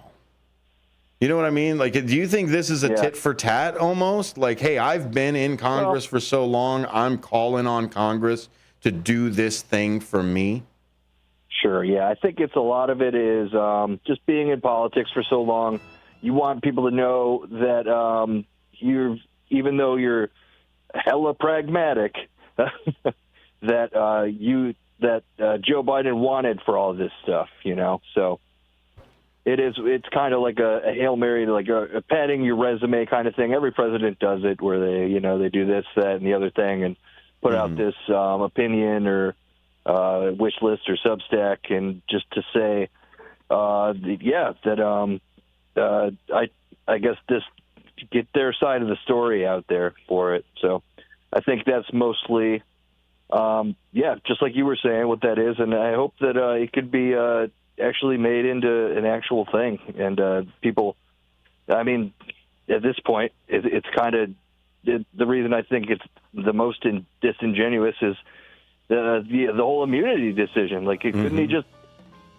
You know what I mean? Like, do you think this is a tit for tat almost? Like, hey, I've been in Congress for so long, I'm calling on Congress to do this thing for me? Sure, yeah. I think it's a lot of it is just being in politics for so long. You want people to know that even though you're hella pragmatic, that Joe Biden wanted for all this stuff, you know. So it's kind of like a Hail Mary, like a padding your resume kind of thing. Every president does it, where they do this, that, and the other thing, and put out this opinion or wish list or Substack, and just to say, I guess this get their side of the story out there for it. So I think that's mostly, just like you were saying, what that is, and I hope that it could be actually made into an actual thing. And people, I mean, at this point, it's kind of the reason I think it's the most disingenuous is the whole immunity decision. Like, couldn't he just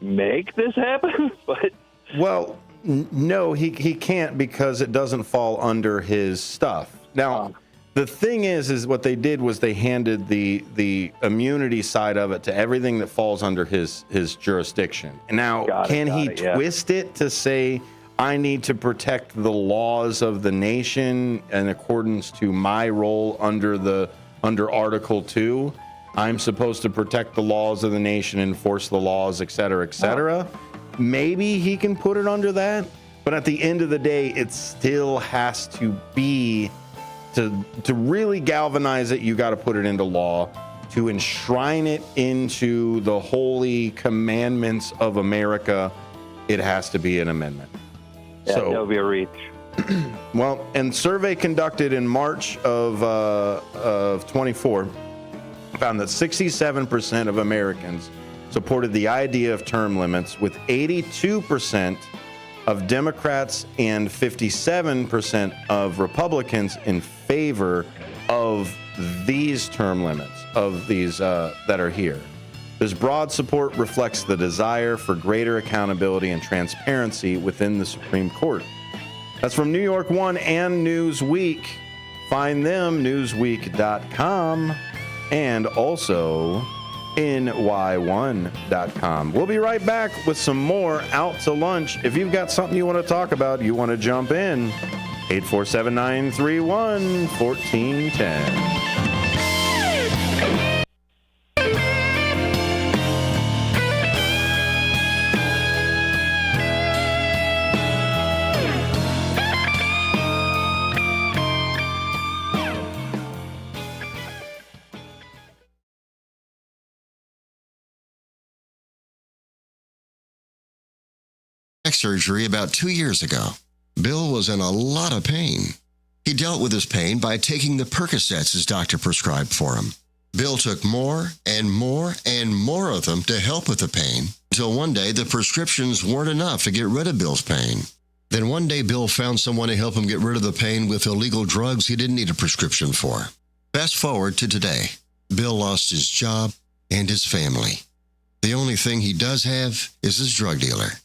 make this happen? But well, no, he can't, because it doesn't fall under his stuff. Now, the thing is what they did was they handed the immunity side of it to everything that falls under his jurisdiction. Now, can he twist it to say, I need to protect the laws of the nation in accordance to my role under Article 2? I'm supposed to protect the laws of the nation, enforce the laws, et cetera, et cetera. Maybe he can put it under that, but at the end of the day, it still has to be, to really galvanize it, you got to put it into law. To enshrine it into the holy commandments of America, it has to be an amendment. Yeah, that would be a reach. Well, and survey conducted in March of 24 found that 67% of Americans supported the idea of term limits, with 82% of Democrats and 57% of Republicans in favor of these term limits, of these that are here. This broad support reflects the desire for greater accountability and transparency within the Supreme Court. That's from New York One and Newsweek. Find them, newsweek.com, and also ny1.com. We'll be right back with some more Out to Lunch. If you've got something you want to talk about, you want to jump in, 847-931-1410. Surgery about 2 years ago. Bill was in a lot of pain. He dealt with his pain by taking the Percocets his doctor prescribed for him. Bill took more and more and more of them to help with the pain, until one day the prescriptions weren't enough to get rid of Bill's pain. Then one day Bill found someone to help him get rid of the pain with illegal drugs he didn't need a prescription for. Fast forward to today. Bill lost his job and his family. The only thing he does have is his drug dealer.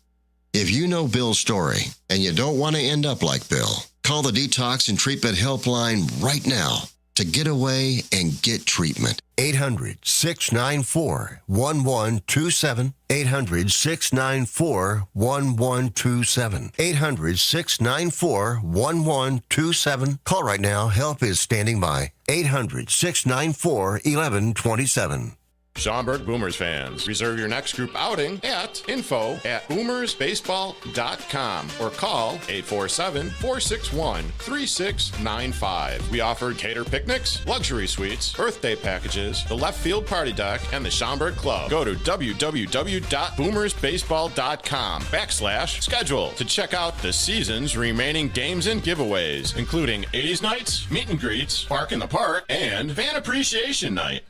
If you know Bill's story and you don't want to end up like Bill, call the Detox and Treatment Helpline right now to get away and get treatment. 800-694-1127. 800-694-1127. 800-694-1127. Call right now. Help is standing by. 800-694-1127. Schaumburg Boomers fans, reserve your next group outing at info@boomersbaseball.com or call 847-461-3695. We offer cater picnics, luxury suites, birthday packages, the left field party deck, and the Schaumburg Club. Go to www.boomersbaseball.com/schedule to check out the season's remaining games and giveaways, including 80s nights, meet and greets, Park in the Park, and Fan Appreciation Night.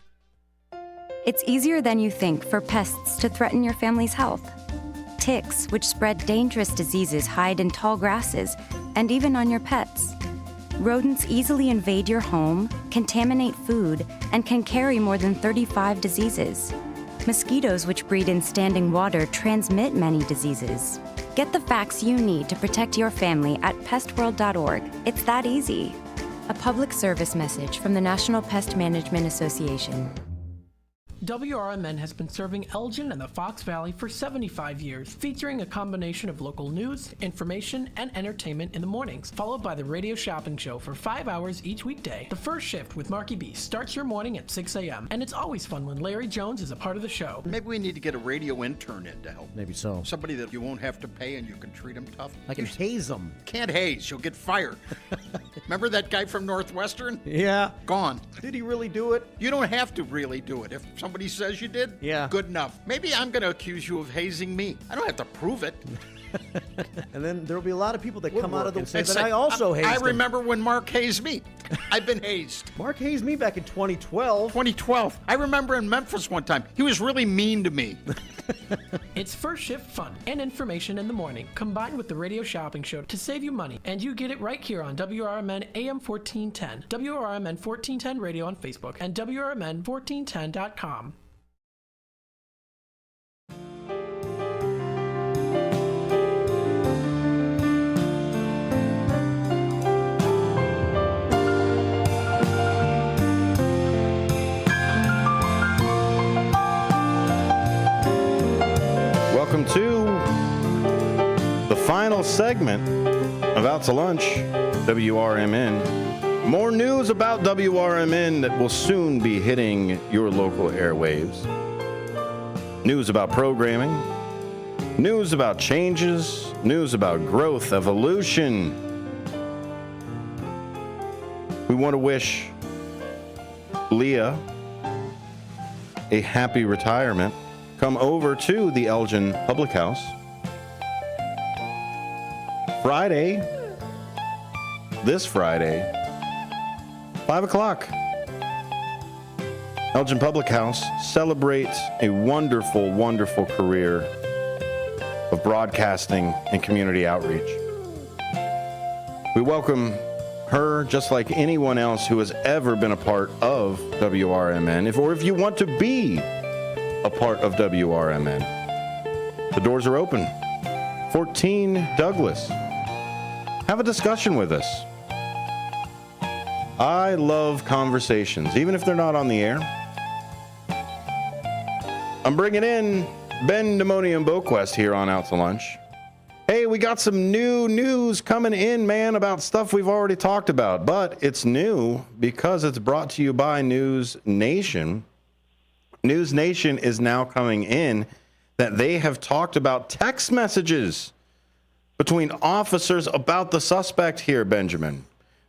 It's easier than you think for pests to threaten your family's health. Ticks, which spread dangerous diseases, hide in tall grasses and even on your pets. Rodents easily invade your home, contaminate food, and can carry more than 35 diseases. Mosquitoes, which breed in standing water, transmit many diseases. Get the facts you need to protect your family at pestworld.org. It's that easy. A public service message from the National Pest Management Association. WRMN has been serving Elgin and the Fox Valley for 75 years, featuring a combination of local news, information, and entertainment in the mornings, followed by the radio shopping show for 5 hours each weekday. The first shift with Marky B starts your morning at 6 a.m., and it's always fun when Larry Jones is a part of the show. Maybe we need to get a radio intern in to help. Maybe so. Somebody that you won't have to pay and you can treat them tough. I can haze them. Can't haze, you'll get fired. Remember that guy from Northwestern? Yeah. Gone. Did he really do it? You don't have to really do it. If somebody says you did, yeah, good enough. Maybe I'm going to accuse you of hazing me. I don't have to prove it. And then there'll be a lot of people that come out of the and say that I also hazed I him. remember when Mark hazed me. I've been hazed. Mark hazed me back in 2012. 2012. I remember in Memphis one time. He was really mean to me. It's first shift fun and information in the morning, combined with the radio shopping show to save you money. And you get it right here on WRMN AM 1410, WRMN 1410 Radio on Facebook, and WRMN1410.com. Welcome to the final segment of Out to Lunch, WRMN. More news about WRMN that will soon be hitting your local airwaves. News about programming, news about changes, news about growth, evolution. We want to wish Leah a happy retirement. Come over to the Elgin Public House this Friday, 5 o'clock. Elgin Public House celebrates a wonderful, wonderful career of broadcasting and community outreach. We welcome her just like anyone else who has ever been a part of WRMN, if you want to be a part of WRMN. The doors are open. 14 Douglas. Have a discussion with us. I love conversations, even if they're not on the air. I'm bringing in Ben Demonium Boquest here on Out to Lunch. Hey, we got some new news coming in, man, about stuff we've already talked about, but it's new because it's brought to you by News Nation. News Nation is now coming in that they have talked about text messages between officers about the suspect here, Benjamin.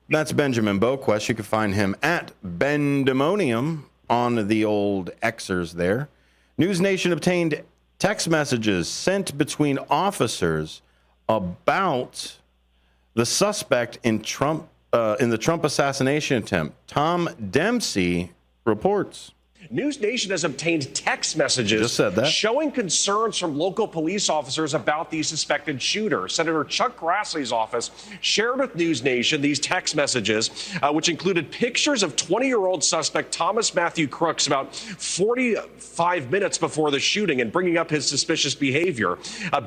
That's Benjamin Boquest. You can find him at Bendemonium on the old Xers there. News Nation obtained text messages sent between officers about the suspect in the Trump assassination attempt. Tom Dempsey reports. News Nation has obtained text messages showing concerns from local police officers about the suspected shooter. Senator Chuck Grassley's office shared with News Nation these text messages, which included pictures of 20-year-old suspect Thomas Matthew Crooks about 45 minutes before the shooting and bringing up his suspicious behavior.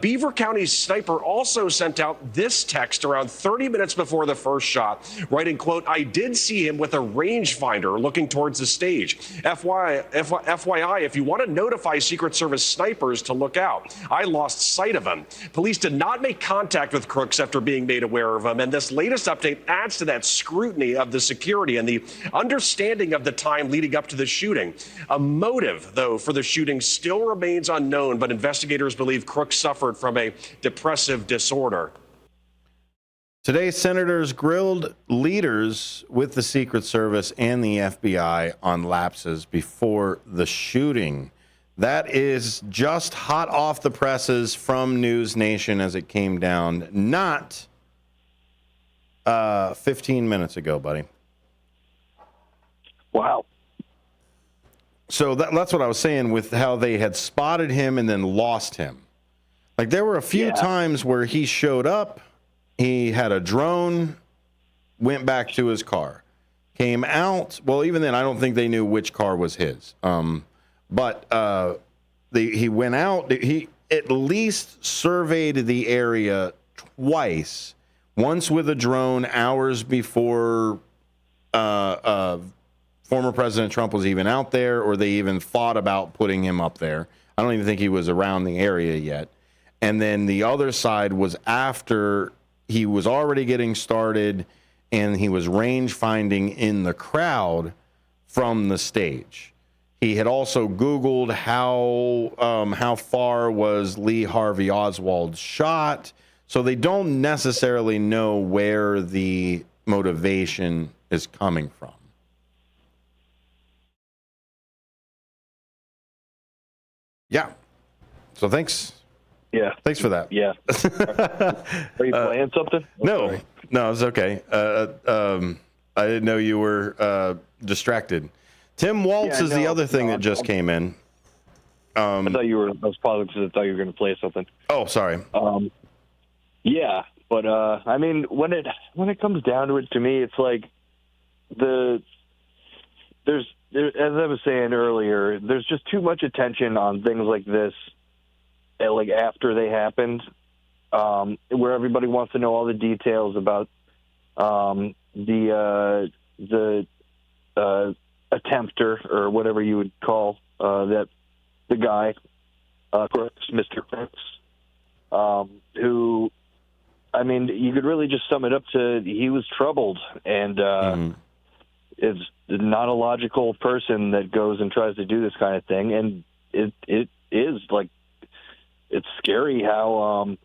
Beaver County's sniper also sent out this text around 30 minutes before the first shot, writing, quote, "I did see him with a rangefinder looking towards the stage. FYI, if you want to notify Secret Service snipers to look out. I lost sight of him." Police did not make contact with Crooks after being made aware of him, and this latest update adds to that scrutiny of the security and the understanding of the time leading up to the shooting. A motive, though, for the shooting still remains unknown, but investigators believe Crooks suffered from a depressive disorder. Today, senators grilled leaders with the Secret Service and the FBI on lapses before the shooting. That is just hot off the presses from News Nation as it came down not 15 minutes ago, buddy. Wow. So that's what I was saying with how they had spotted him and then lost him. Like, there were a few times where he showed up, he had a drone, went back to his car, came out. Well, even then, I don't think they knew which car was his. But he went out. He at least surveyed the area twice, once with a drone hours before former President Trump was even out there, or they even thought about putting him up there. I don't even think he was around the area yet. And then the other side was after he was already getting started, and he was range finding in the crowd from the stage. He had also Googled how far was Lee Harvey Oswald shot. So they don't necessarily know where the motivation is coming from. Yeah. So thanks. Yeah. Thanks for that. Yeah. Are you playing something? No, it's okay. I didn't know you were distracted. Tim Waltz is the other thing that just came in. I thought you were. I was pausing because I thought you were going to play something. Oh, sorry. Yeah, but I mean, when it comes down to it, to me, it's like there's as I was saying earlier, there's just too much attention on things like this, like after they happened, where everybody wants to know all the details about the attempter, or whatever you would call the guy, Crooks, Mr. Crooks, who, I mean, you could really just sum it up to he was troubled and is not a logical person that goes and tries to do this kind of thing. And it is like, it's scary how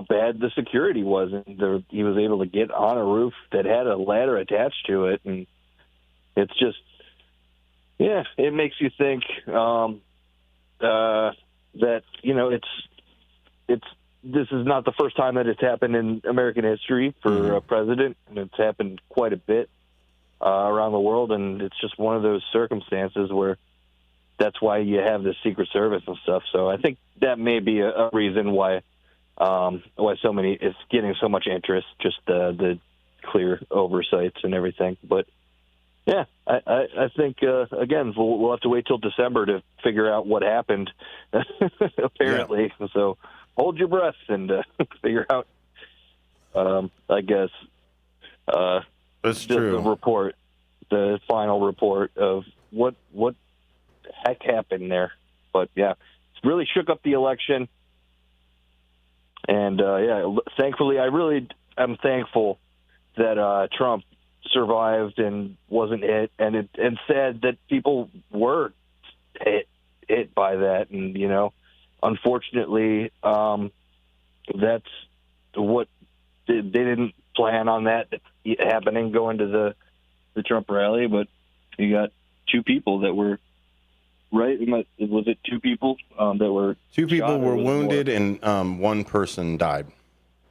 bad the security was. And he was able to get on a roof that had a ladder attached to it. And it's just, yeah, it makes you think that, you know, this is not the first time that it's happened in American history for a president, and it's happened quite a bit around the world, and it's just one of those circumstances where that's why you have the Secret Service and stuff. So I think that may be a reason why so many it's getting so much interest, just the clear oversights and everything. But yeah, I think again we'll have to wait till December to figure out what happened. Apparently, so hold your breath and figure out. I guess that's true. The report, the final report of what the heck happened there. But yeah, it's really shook up the election. And thankfully, I'm thankful that Trump survived and wasn't hit, and sad that people were hit by that. And you know, unfortunately, that's what they didn't plan on that happening going to the Trump rally. But you got two people that were right. Was it two people that were? Two people were wounded, and one person died.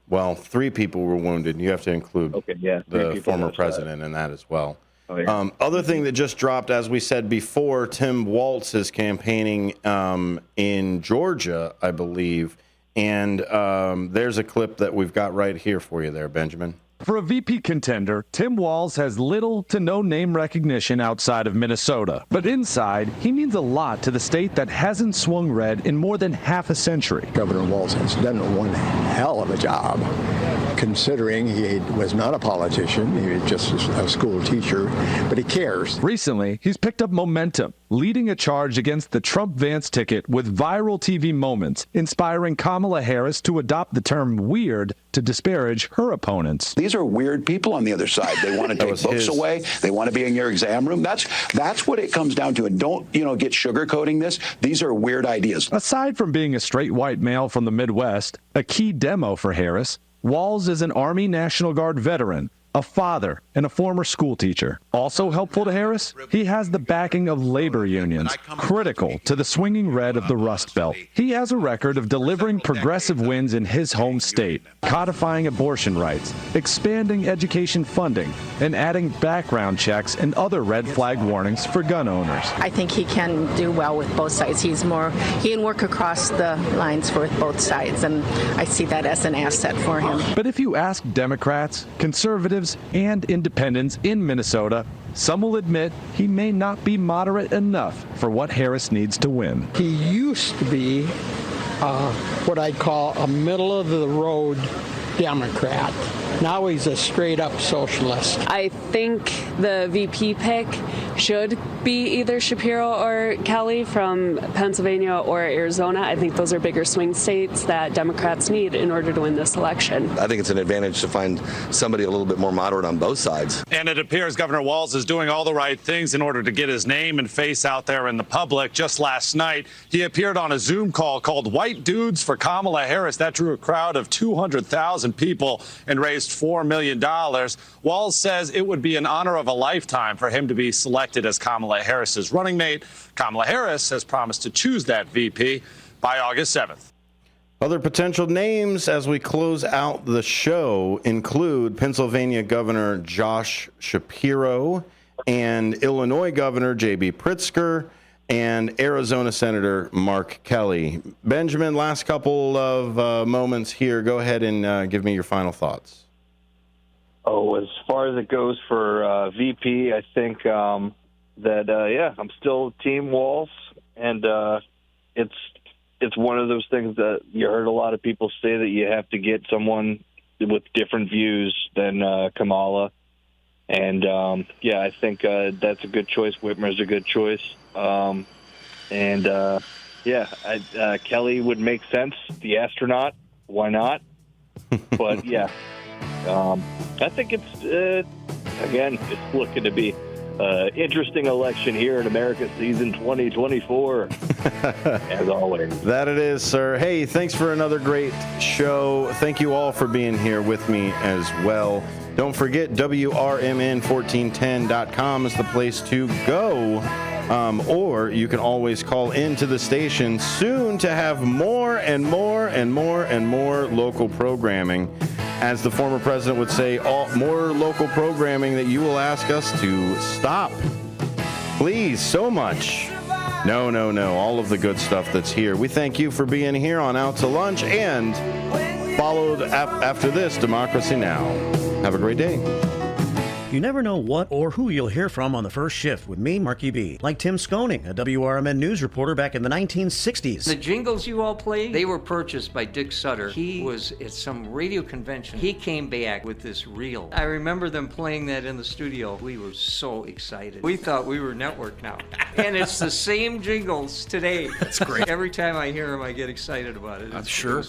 Well, three people were wounded. You have to include the former president in that as well. Other thing that just dropped, as we said before, Tim Walz is campaigning in Georgia, I believe. And there's a clip that we've got right here for you there, Benjamin. For a VP contender, Tim Walz has little to no name recognition outside of Minnesota. But inside, he means a lot to the state that hasn't swung red in more than half a century. Governor Walz has done one hell of a job, considering he was not a politician. He was just a school teacher, but he cares. Recently, he's picked up momentum, leading a charge against the Trump-Vance ticket with viral TV moments, inspiring Kamala Harris to adopt the term weird to disparage her opponents. These are weird people on the other side. They want to take books away. They want to be in your exam room. That's what it comes down to. And don't, get sugarcoating this. These are weird ideas. Aside from being a straight white male from the Midwest, a key demo for Harris, Walz is an Army National Guard veteran, a father, and a former school teacher. Also helpful to Harris, he has the backing of labor unions, critical to the swinging red of the Rust Belt. He has a record of delivering progressive wins in his home state, codifying abortion rights, expanding education funding, and adding background checks and other red flag warnings for gun owners. I think he can do well with both sides. He can work across the lines with both sides, and I see that as an asset for him. But if you ask Democrats, conservatives, and independents in Minnesota, some will admit he may not be moderate enough for what Harris needs to win. He used to be what I'd call a middle-of-the-road Democrat. Now he's a straight-up socialist. I think the VP pick should be either Shapiro or Kelly from Pennsylvania or Arizona. I think those are bigger swing states that Democrats need in order to win this election. I think it's an advantage to find somebody a little bit more moderate on both sides. And it appears Governor Walz is doing all the right things in order to get his name and face out there in the public. Just last night, he appeared on a Zoom call called White Dudes for Kamala Harris. That drew a crowd of 200,000 people and raised $4 million. Walz says it would be an honor of a lifetime for him to be selected as Kamala Harris's running mate. Kamala Harris has promised to choose that VP by August 7th. Other potential names as we close out the show include Pennsylvania Governor Josh Shapiro and Illinois Governor J.B. Pritzker and Arizona Senator Mark Kelly. Benjamin, last couple of moments here. Go ahead and give me your final thoughts. Oh, as far as it goes for VP, I think that I'm still Team Walz, and it's one of those things that you heard a lot of people say that you have to get someone with different views than Kamala, and I think that's a good choice. Whitmer's a good choice, Kelly would make sense. The astronaut, why not? But yeah. I think it's looking to be interesting election here in America season 2024, as always. That it is, sir. Hey, thanks for another great show. Thank you all for being here with me as well. Don't forget, WRMN1410.com is the place to go. Or you can always call into the station soon to have more and more and more and more local programming. As the former president would say, more local programming that you will ask us to stop. Please, so much. No. All of the good stuff that's here. We thank you for being here on Out to Lunch and followed after this, Democracy Now! Have a great day. You never know what or who you'll hear from on the first shift with me, Marky B. Like Tim Skoning, a WRMN news reporter back in the 1960s. The jingles you all play, they were purchased by Dick Sutter. He was at some radio convention. He came back with this reel. I remember them playing that in the studio. We were so excited. We thought we were network now. And it's the same jingles today. That's great. Every time I hear them, I get excited about it. I'm sure.